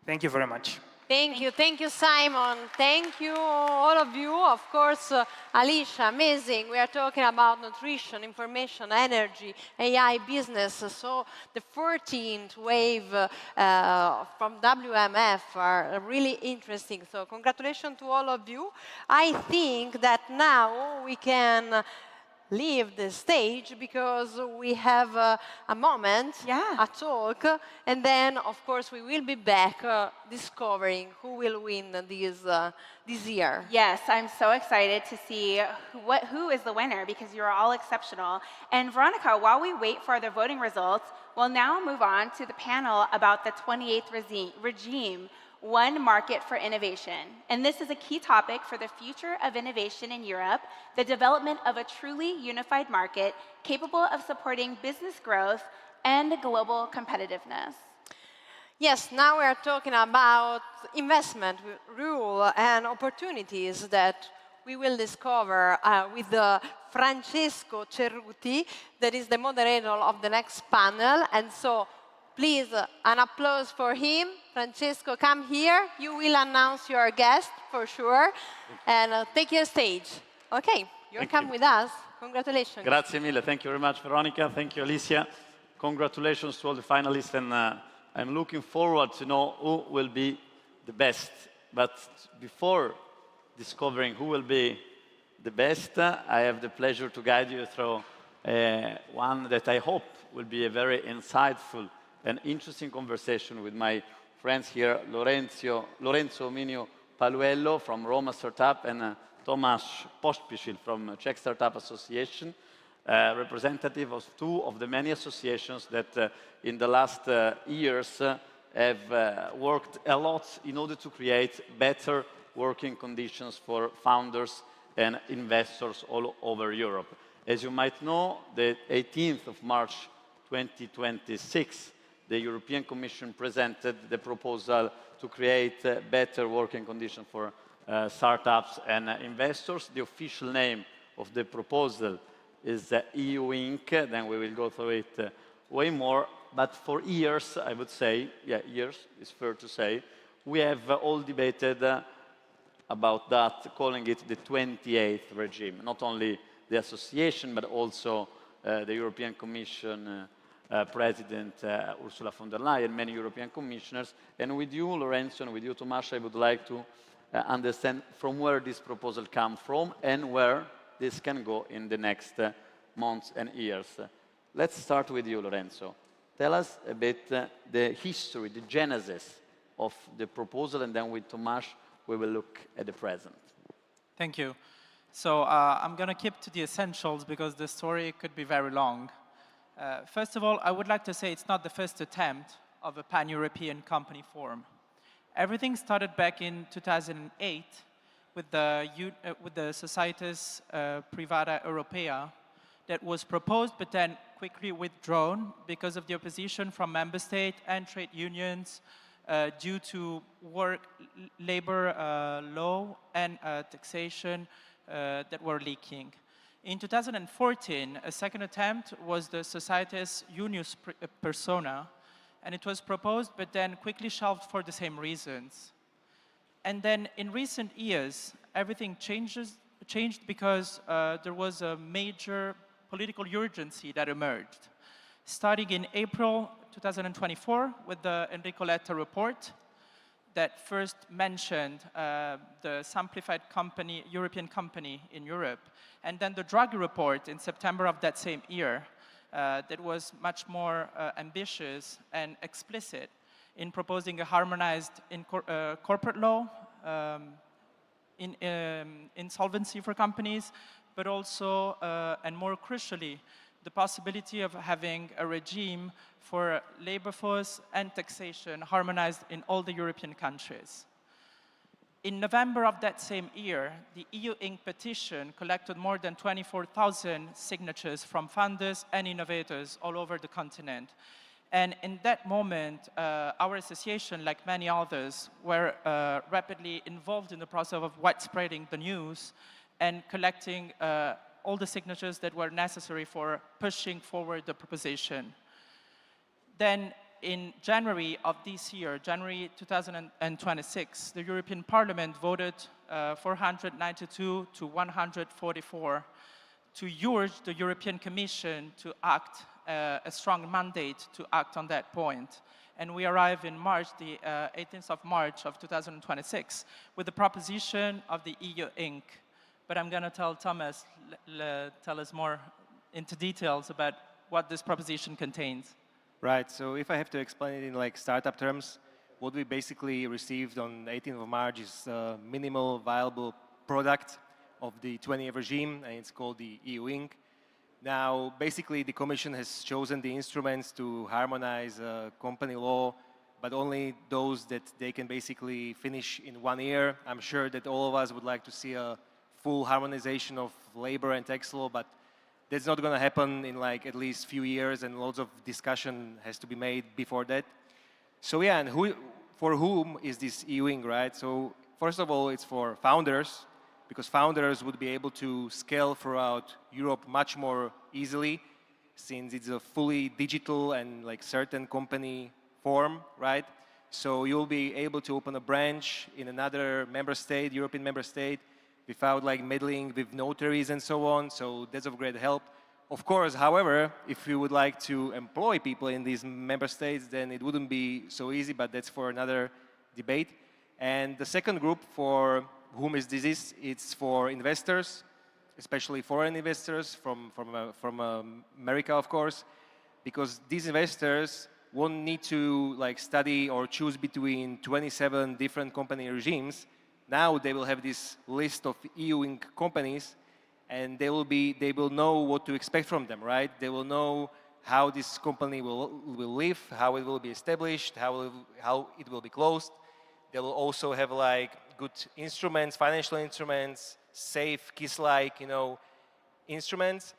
Thank you very much. Thank you, Simon. Thank you, all of you. Of course, Alicia, amazing. We are talking about nutrition, information, energy, AI business. So the 14th wave from WMF are really interesting. So congratulations to all of you. I think that now we can leave the stage because we have a moment, a talk, and then, of course, we will be back discovering who will win this year. Yes, I'm so excited to see who is the winner because you're all exceptional. And Veronica, while we wait for the voting results, we'll now move on to the panel about the 28th regime, One Market for Innovation. And this is a key topic for the future of innovation in Europe, the development of a truly unified market capable of supporting business growth and global competitiveness. Yes, now we are talking about investment, rule, and opportunities that we will discover with Francesco Cerruti, that is the moderator of the next panel. And so, please, an applause for him. Francesco, come here. You will announce your guest, for sure, and take your stage. OK, you'll come with us. Congratulations. Grazie mille. Thank you very much, Veronica. Thank you, Alicia. Congratulations to all the finalists. And I'm looking forward to know who will be the best. But before discovering who will be the best, I have the pleasure to guide you through one that I hope will be a very insightful and interesting conversation with my friends here, Lorenzo Minio Paluello from Roma Startup and Tomáš Pospíšil from Czech Startup Association, representative of two of the many associations that in the last years have worked a lot in order to create better working conditions for founders and investors all over Europe. As you might know, the 18th of March 2026, the European Commission presented the proposal to create better working conditions for startups and investors. The official name of the proposal is EU Inc. Then we will go through it way more. But for years, I would say, years is fair to say, we have all debated about that, calling it the 28th regime. Not only the association, but also the European Commission President Ursula von der Leyen, many European commissioners. And with you, Lorenzo, and with you, Tomáš, I would like to understand from where this proposal comes from and where this can go in the next months and years. Let's start with you, Lorenzo. Tell us a bit the history, the genesis of the proposal, and then with Tomáš, we will look at the present. Thank you. So I'm going to keep to the essentials because the story could be very long. First of all, I would like to say it's not the first attempt of a pan-European company forum. Everything started back in 2008 with the Societas Privata Europea that was proposed but then quickly withdrawn because of the opposition from member states and trade unions due to labor law and taxation that were leaking. In 2014, a second attempt was the Societas Unius Persona, and it was proposed but then quickly shelved for the same reasons. And then in recent years, everything changed because there was a major political urgency that emerged. Starting in April 2024 with the Enrico Letta report that first mentioned the simplified European company in Europe, and then the Draghi report in September of that same year that was much more ambitious and explicit in proposing a harmonized corporate law, insolvency for companies, but also, and more crucially, the possibility of having a regime for labor force and taxation harmonized in all the European countries. In November of that same year, the EU Inc. petition collected more than 24,000 signatures from funders and innovators all over the continent. And in that moment, our association, like many others, were rapidly involved in the process of widespreading the news and collecting all the signatures that were necessary for pushing forward the proposition. Then in January of this year, January 2026, the European Parliament voted 492 to 144 to urge the European Commission to act, a strong mandate to act on that point. And we arrive in March, the 18th of March of 2026, with the proposition of the EU Inc. but I'm going to tell Thomas tell us more into details about what this proposition contains. Right, so if I have to explain it in like startup terms, what we basically received on 18th of March is a minimal viable product of the 20-year regime, and it's called the EU Inc. Now, basically, the Commission has chosen the instruments to harmonize company law, but only those that they can basically finish in 1 year. I'm sure that all of us would like to see a full harmonization of labor and tax law, but that's not going to happen in like at least few years, and lots of discussion has to be made before that. So yeah, and for whom is this EU Inc., right? So first of all, it's for founders, because founders would be able to scale throughout Europe much more easily, since it's a fully digital and like certain company form, right? So you'll be able to open a branch in another member state, European member state, without like meddling with notaries and so on. So that's of great help. Of course, however, if you would like to employ people in these member states, then it wouldn't be so easy, but that's for another debate. And the second group for whom is this? It's for investors, especially foreign investors from America, of course, because these investors won't need to like study or choose between 27 different company regimes. Now they will have this list of EU Inc. companies, and they will know what to expect from them, right? They will know how this company will live, how it will be established, how it will be closed. They will also have like good instruments, financial instruments, safe, KISS-like, instruments,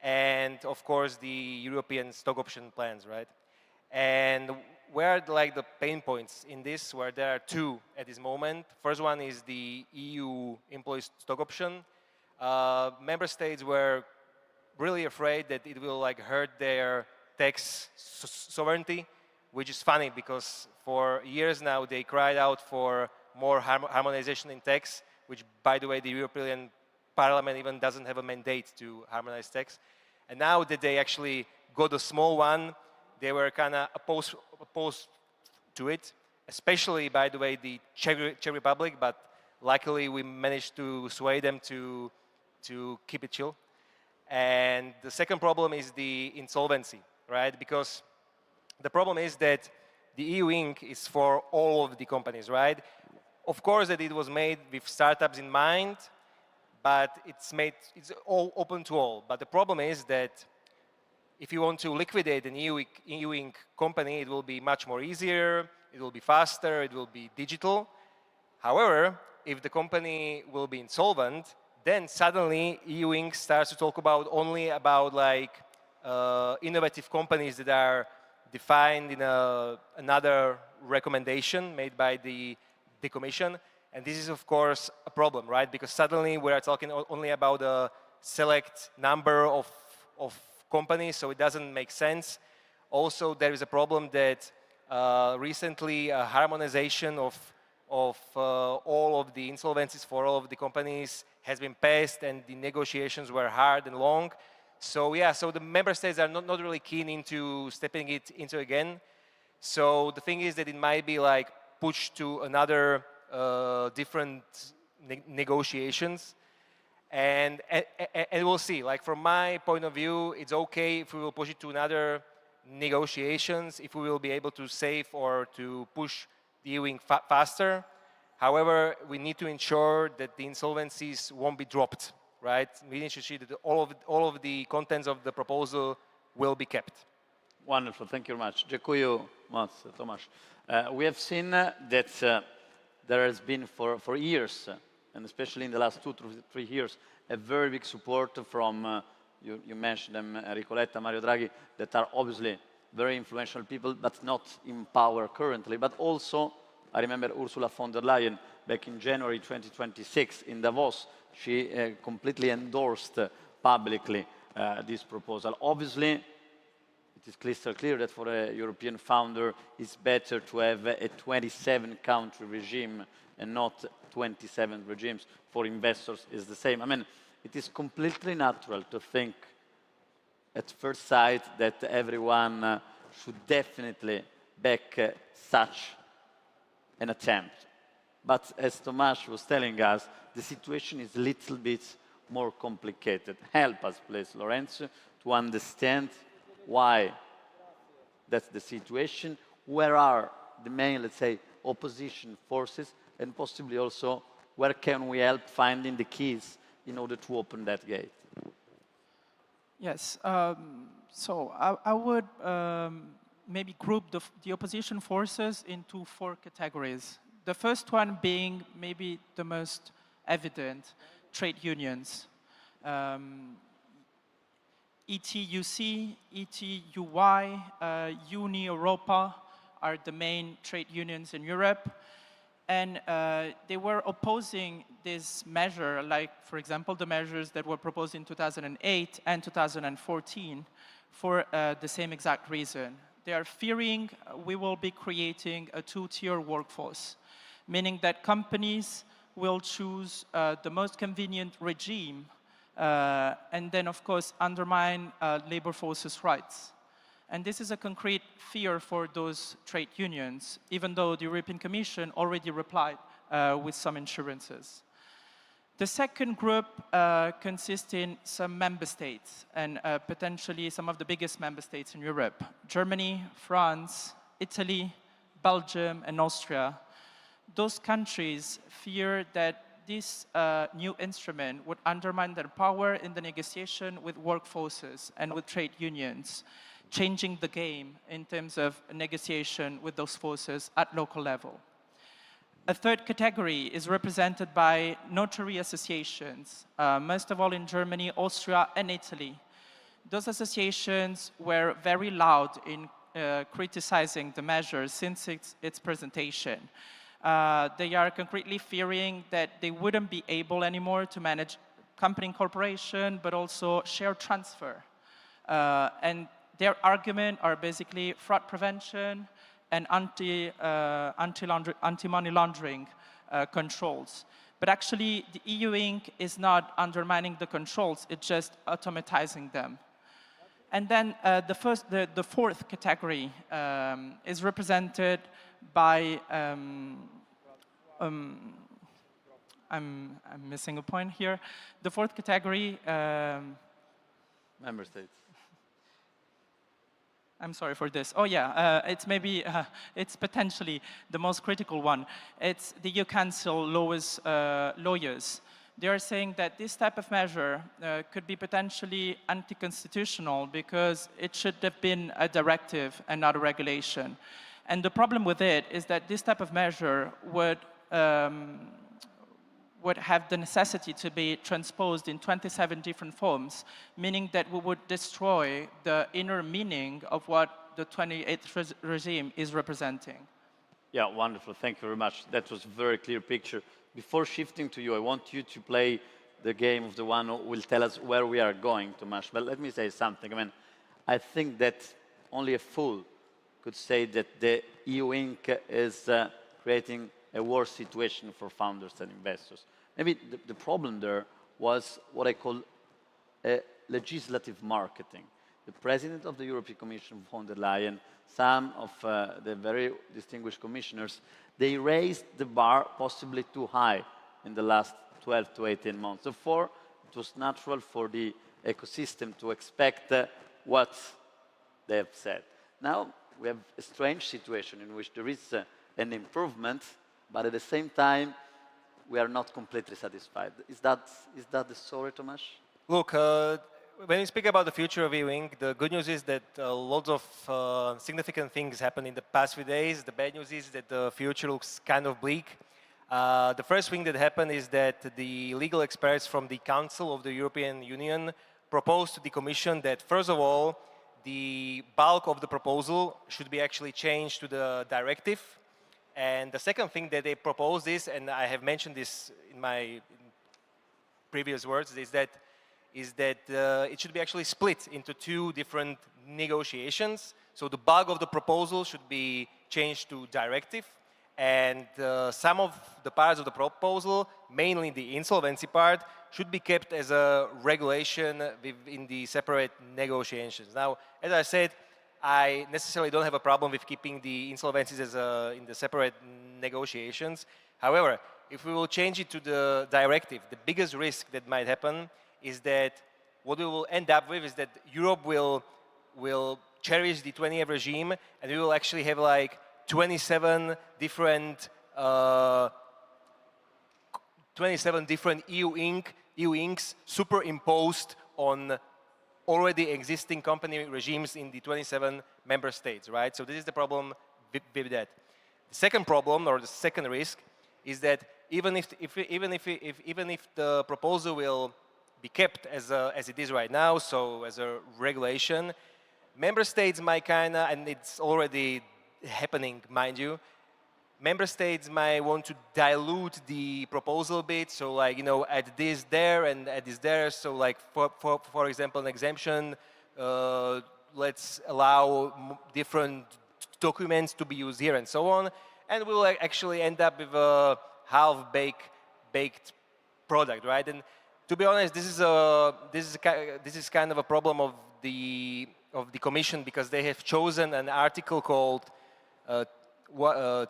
and of course the European stock option plans, right? And where are like the pain points in this? Where there are two at this moment. First one is the EU employee stock option. Member states were really afraid that it will like hurt their tax sovereignty, which is funny because for years now they cried out for more harmonization in tax, which, by the way, the European Parliament even doesn't have a mandate to harmonize tax. And now that they actually got a small one, they were kind of opposed to it, especially, by the way, the Czech Republic, but luckily we managed to sway them to keep it chill. And the second problem is the insolvency, right? Because the problem is that the EU Inc. is for all of the companies, right? Of course that it was made with startups in mind, but it's all open to all. But the problem is that if you want to liquidate an EU Inc. company, it will be much more easier, it will be faster, it will be digital. However, if the company will be insolvent, then suddenly EU Inc. starts to talk only about like innovative companies that are defined in another recommendation made by the Commission. And this is, of course, a problem, right? Because suddenly we are talking only about a select number of companies, so it doesn't make sense. Also, there is a problem that recently a harmonization of all of the insolvencies for all of the companies has been passed, and the negotiations were hard and long. So yeah, so the member states are not really keen into stepping it into again. So the thing is that it might be like pushed to another different negotiations, and we'll see. Like from my point of view, it's okay if we will push it to another negotiations, if we will be able to save or to push the EU Inc. faster. However, we need to ensure that the insolvencies won't be dropped, right? We need to see that all of the contents of the proposal will be kept. Wonderful, thank you very much. Dziękuję much, Tomáš. We have seen that there has been for years, and especially in the last 2 to 3 years, a very big support from, you mentioned them, Enrico Letta, Mario Draghi, that are obviously very influential people, but not in power currently. But also, I remember Ursula von der Leyen back in January 2026 in Davos, she completely endorsed publicly this proposal. Obviously, it is crystal clear that for a European founder, it's better to have a 27-country regime and not 27 regimes. For investors, is the same. I mean, it is completely natural to think at first sight that everyone should definitely back such an attempt. But as Tomáš was telling us, the situation is a little bit more complicated. Help us, please, Lorenzo, to understand why that's the situation, where are the main, let's say, opposition forces, and possibly also where can we help finding the keys in order to open that gate? Yes, so I would maybe group the opposition forces into 4 categories. The first one being maybe the most evident, trade unions. ETUC, ETUY, Uni Europa are the main trade unions in Europe. And they were opposing this measure, like, for example, the measures that were proposed in 2008 and 2014 for the same exact reason. They are fearing we will be creating a 2-tier workforce, meaning that companies will choose the most convenient regime and then, of course, undermine labor forces' rights. And this is a concrete fear for those trade unions, even though the European Commission already replied with some assurances. The second group consists in some member states, and potentially some of the biggest member states in Europe: Germany, France, Italy, Belgium, and Austria. Those countries fear that this new instrument would undermine their power in the negotiation with workforces and with trade unions, changing the game in terms of negotiation with those forces at local level. A third category is represented by notary associations, most of all in Germany, Austria, and Italy. Those associations were very loud in criticizing the measure since its presentation. They are concretely fearing that they wouldn't be able anymore to manage company incorporation, but also share transfer. And their argument are basically fraud prevention and anti-money laundering controls. But actually, the EU Inc. is not undermining the controls, it's just automatizing them. And then the fourth category is represented by, I'm missing a point here. The fourth category, member states. I'm sorry for this. Oh yeah, it's maybe, it's potentially the most critical one. It's the EU Council lawyers. They are saying that this type of measure could be potentially anti-constitutional because it should have been a directive and not a regulation. And the problem with it is that this type of measure would have the necessity to be transposed in 27 different forms, meaning that we would destroy the inner meaning of what the 28th regime is representing. Yeah, wonderful. Thank you very much. That was a very clear picture. Before shifting to you, I want you to play the game of the one who will tell us where we are going, Tomáš. But let me say something. I mean, I think that only a fool could say that the EU Inc. is creating a worse situation for founders and investors. Maybe the problem there was what I call legislative marketing. The President of the European Commission, von der Leyen, some of the very distinguished commissioners, they raised the bar possibly too high in the last 12 to 18 months. Therefore, it was natural for the ecosystem to expect what they have said. Now, we have a strange situation in which there is an improvement, but at the same time, we are not completely satisfied. Is that the story, Tomáš? Look, when we speak about the future of EU Inc., the good news is that lots of significant things happened in the past few days. The bad news is that the future looks kind of bleak. The first thing that happened is that the legal experts from the Council of the European Union proposed to the Commission that, first of all, the bulk of the proposal should be actually changed to the directive. And the second thing that they proposed is, and I have mentioned this in my previous words, is that it should be actually split into two different negotiations. So the bulk of the proposal should be changed to directive, and some of the parts of the proposal, mainly the insolvency part, should be kept as a regulation in the separate negotiations. Now, as I said, I necessarily don't have a problem with keeping the insolvencies as in the separate negotiations, However, if we will change it to the directive, the biggest risk that might happen is that what we will end up with is that Europe will cherish the 20 year regime, and we will actually have like 27 different EU inks superimposed on already existing company regimes in the 27 member states, right? So this is the problem with that. The second problem, or the second risk, is that even if the proposal will be kept as it is right now, so as a regulation, member states might kinda, and it's already happening, mind you, member states might want to dilute the proposal a bit, so like, you know, add this there and add this there, so like for example, an exemption, let's allow different documents to be used here and so on, and we'll actually end up with a half-baked product, right? And to be honest, this is kind of a problem of the Commission, because they have chosen an article called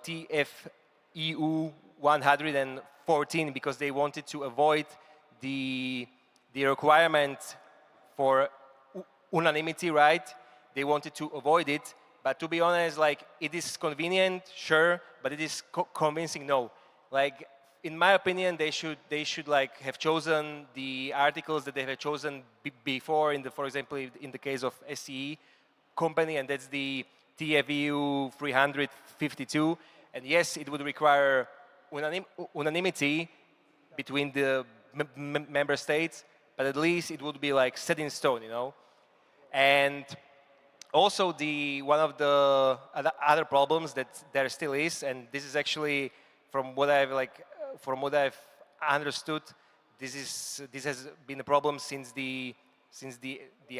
TFEU 114 because they wanted to avoid the requirement for unanimity, right? They wanted to avoid it, but to be honest, like, it is convenient, sure, but it is convincing, no. Like, in my opinion, they should like have chosen the articles that they have chosen before, for example, in the case of SCE company, and that's the TFEU 352, and yes, it would require unanimity between the member states, but at least it would be like set in stone, you know. And also one of the other problems that there still is, and this is actually from what I've understood, this has been a problem since the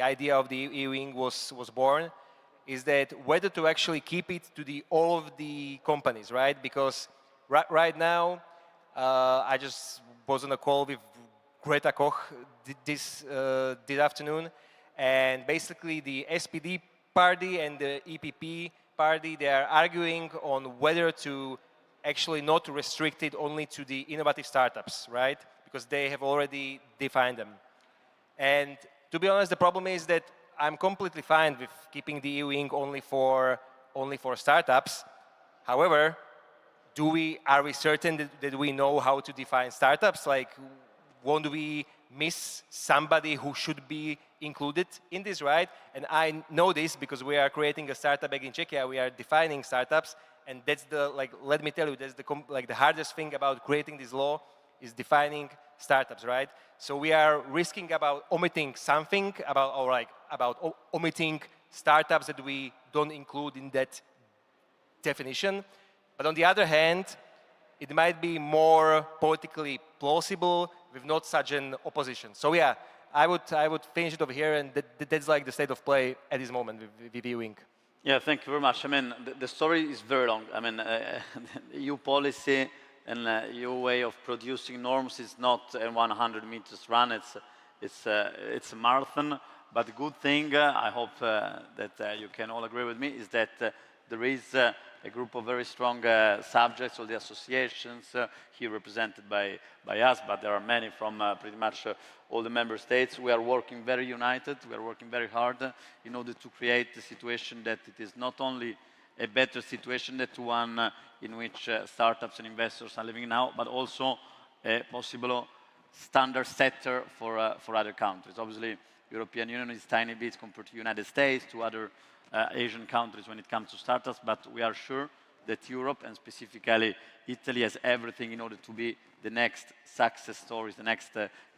idea of the EU-ing was born, is that whether to actually keep it to all of the companies, right? Because right now, I just was on a call with Greta Koch this afternoon, and basically the SPD party and the EPP party, they are arguing on whether to actually not restrict it only to the innovative startups, right? Because they have already defined them. And to be honest, the problem is that I'm completely fine with keeping the EU-ing only for startups. However, are we certain that we know how to define startups? Like, won't we miss somebody who should be included in this, right? And I know this because we are creating a startup back in Czechia. We are defining startups, and that's let me tell you, that's the hardest thing about creating this law is defining startups, right? So we are risking about omitting something, about omitting startups that we don't include in that definition. But on the other hand, it might be more politically plausible with not such an opposition. So yeah, I would finish it over here, and that's like the state of play at this moment with EU-ing. Yeah, thank you very much. I mean, the story is very long. I mean, EU policy and EU way of producing norms is not a 100 meters run. It's a marathon. But the good thing, I hope that you can all agree with me, is that there is a group of very strong subjects, all the associations here represented by us, but there are many from pretty much all the member states. We are working very united, we are working very hard in order to create a situation that it is not only a better situation than one in which startups and investors are living now, but also a possible standard setter for other countries. Obviously, European Union is tiny bit compared to United States, to other Asian countries when it comes to startups, but we are sure that Europe, and specifically Italy, has everything in order to be the next success stories, the next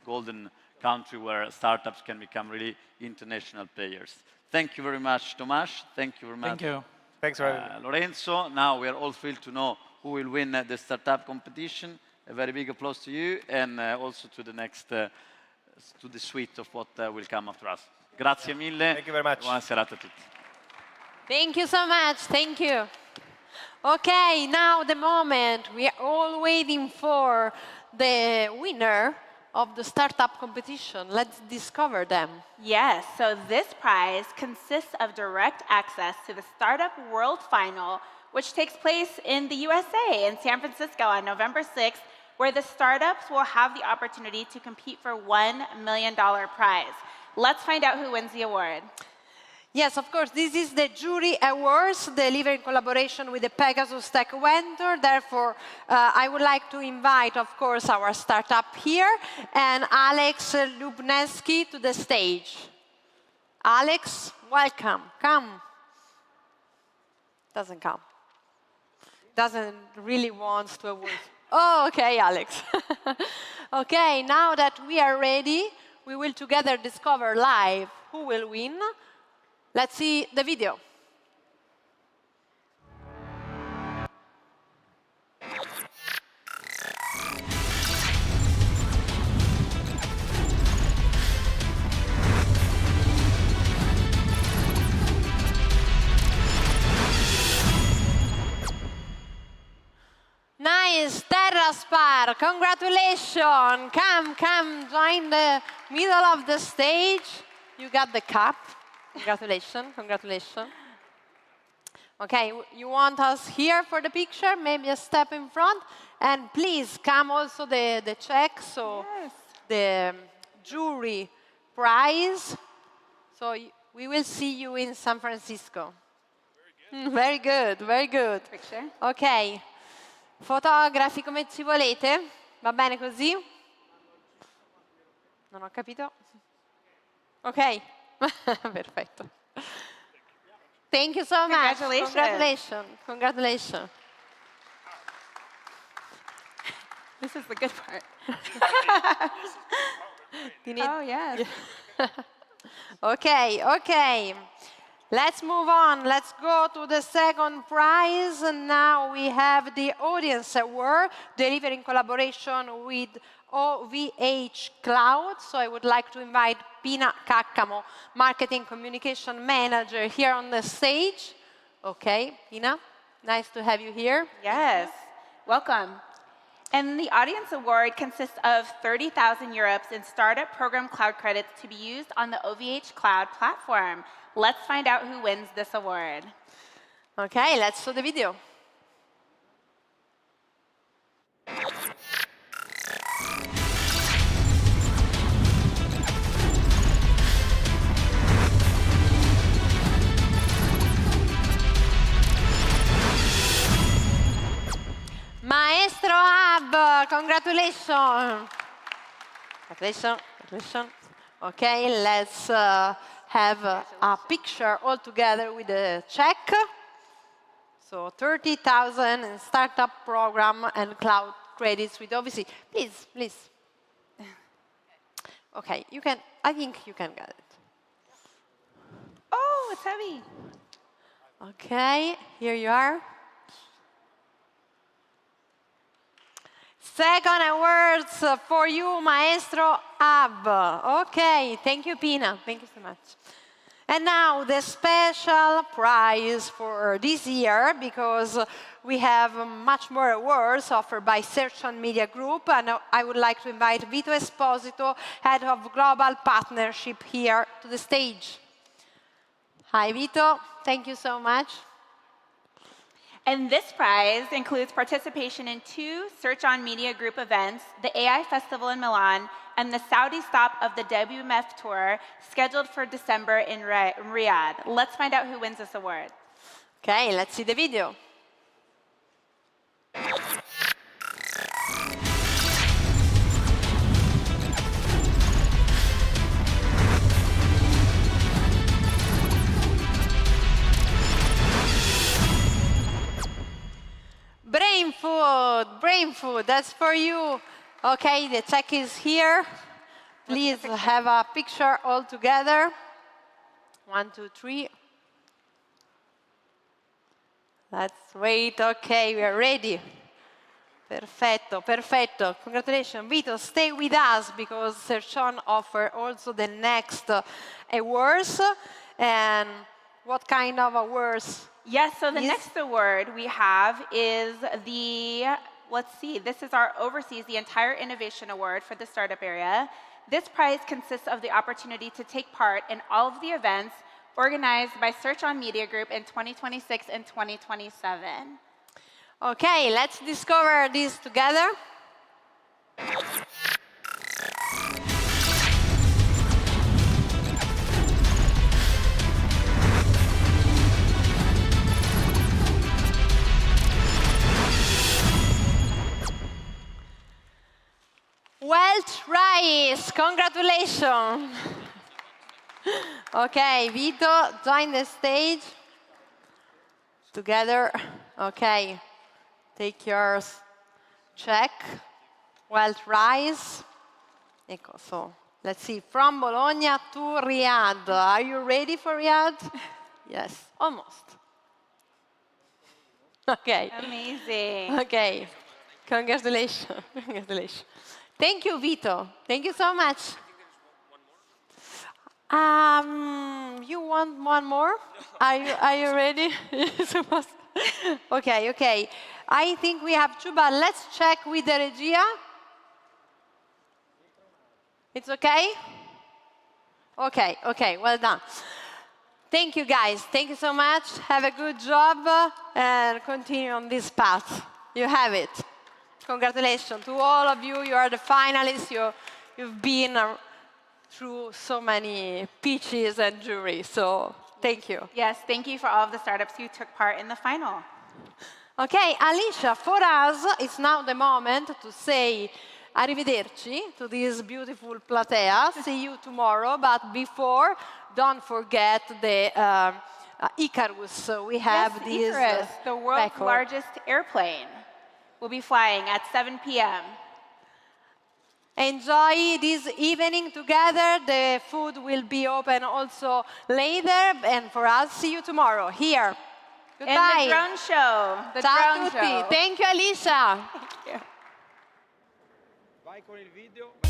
golden country where startups can become really international players. Thank you very much, Tomáš. Thank you very much. Thank you. Thanks for having me. Lorenzo. Now we are all thrilled to know who will win the startup competition. A very big applause to you, and also to the next, to the suite of what will come after us. Grazie mille. Thank you very much. Buona serata a tutti. Thank you so much. Thank you. Okay, now the moment we are all waiting for, the winner of the startup competition. Let's discover them. Yes, so this prize consists of direct access to the Startup World Final, which takes place in the USA, in San Francisco on November 6th, where the startups will have the opportunity to compete for $1 million prize. Let's find out who wins the award. Yes, of course, this is the jury awards delivered in collaboration with the Pegasus Tech Vendor. Therefore, I would like to invite, of course, our startup here and Alex Lubneski to the stage. Alex, welcome. Come. Doesn't come. Doesn't really want to award. Oh, okay, Alex. Okay, now that we are ready, we will together discover live who will win. Let's see the video. Nice, TerraSpar, congratulations. Come, join the middle of the stage. You got the cup. Congratulations. Okay, you want us here for the picture? Maybe a step in front. And please come also the check, so yes. The jury prize. So we will see you in San Francisco. Very good. Picture. Ok, fotografi come ci volete? Va bene così? Non ho capito. Ok. Perfetto. Thank you so much. Congratulations. This is the good part. Oh, yes. Okay. Let's move on. Let's go to the second prize. Now we have the Audience Award, delivered in collaboration with OVH Cloud. So I would like to invite Pina Caccamo, Marketing Communication Manager, here on the stage. Okay, Pina, nice to have you here. Yes, welcome. And the Audience Award consists of 30,000 euros in startup program cloud credits to be used on the OVH Cloud platform. Let's find out who wins this award. Okay, let's show the video. Maestro Hub, congratulations. Okay, let's have a picture all together with the check. So 30,000 in startup program and cloud credits with obviously. Please. Okay, I think you can get it. Oh, it's heavy. Okay, here you are. Second awards for you, Maestro Hub. Okay, thank you, Pina. Thank you so much. And now the special prize for this year, because we have much more awards offered by Search on Media Group, and I would like to invite Vito Esposito, Head of Global Partnership, here to the stage. Hi, Vito. Thank you so much. And this prize includes participation in 2 Search on Media Group events, the AI Festival in Milan, and the Saudi stop of the WMF tour, scheduled for December in Riyadh. Let's find out who wins this award. Okay, let's see the video. Brain food, that's for you. Okay, the check is here. Please have a picture all together. 1, 2, 3. Let's wait. Okay, we are ready. Perfetto. Congratulations. Vito, stay with us because Searchon offers also the next awards. And what kind of awards? Yes, so the next award we have is the let's see. This is our overseas, the entire innovation award for the startup area. This prize consists of the opportunity to take part in all of the events organized by Search On Media Group in 2026 and 2027. Okay, let's discover this together. Well, Rice, congratulations. Okay, Vito, join the stage. Together, okay. Take yours. Check. Well, Rice. Ecco, so let's see, from Bologna to Riyadh. Are you ready for Riyadh? Yes, almost. Okay. Amazing. Okay. Congratulations. Congratulations. Thank you, Vito. Thank you so much. You want one more? Are you ready? Okay, okay. I think we have two, but let's check with the regia. It's okay? Okay, okay, well done. Thank you, guys. Thank you so much. Have a good job and continue on this path. You have it. Congratulations to all of you. You are the finalists. You've been through so many pitches and juries, so thank you. Yes, thank you for all of the startups who took part in the final. Okay, Alicia, for us, it's now the moment to say arrivederci to this beautiful platea. See you tomorrow, but before, don't forget the Icarus. So we have yes, this Icarus, the world's record. largest airplane, will be flying at 7 p.m. Enjoy this evening together. The food will be open also later. And for us, see you tomorrow here. Goodbye. In the drone show. The Ciao drone a tutti. show. Thank you, Alicia. Thank you. Vai con il video.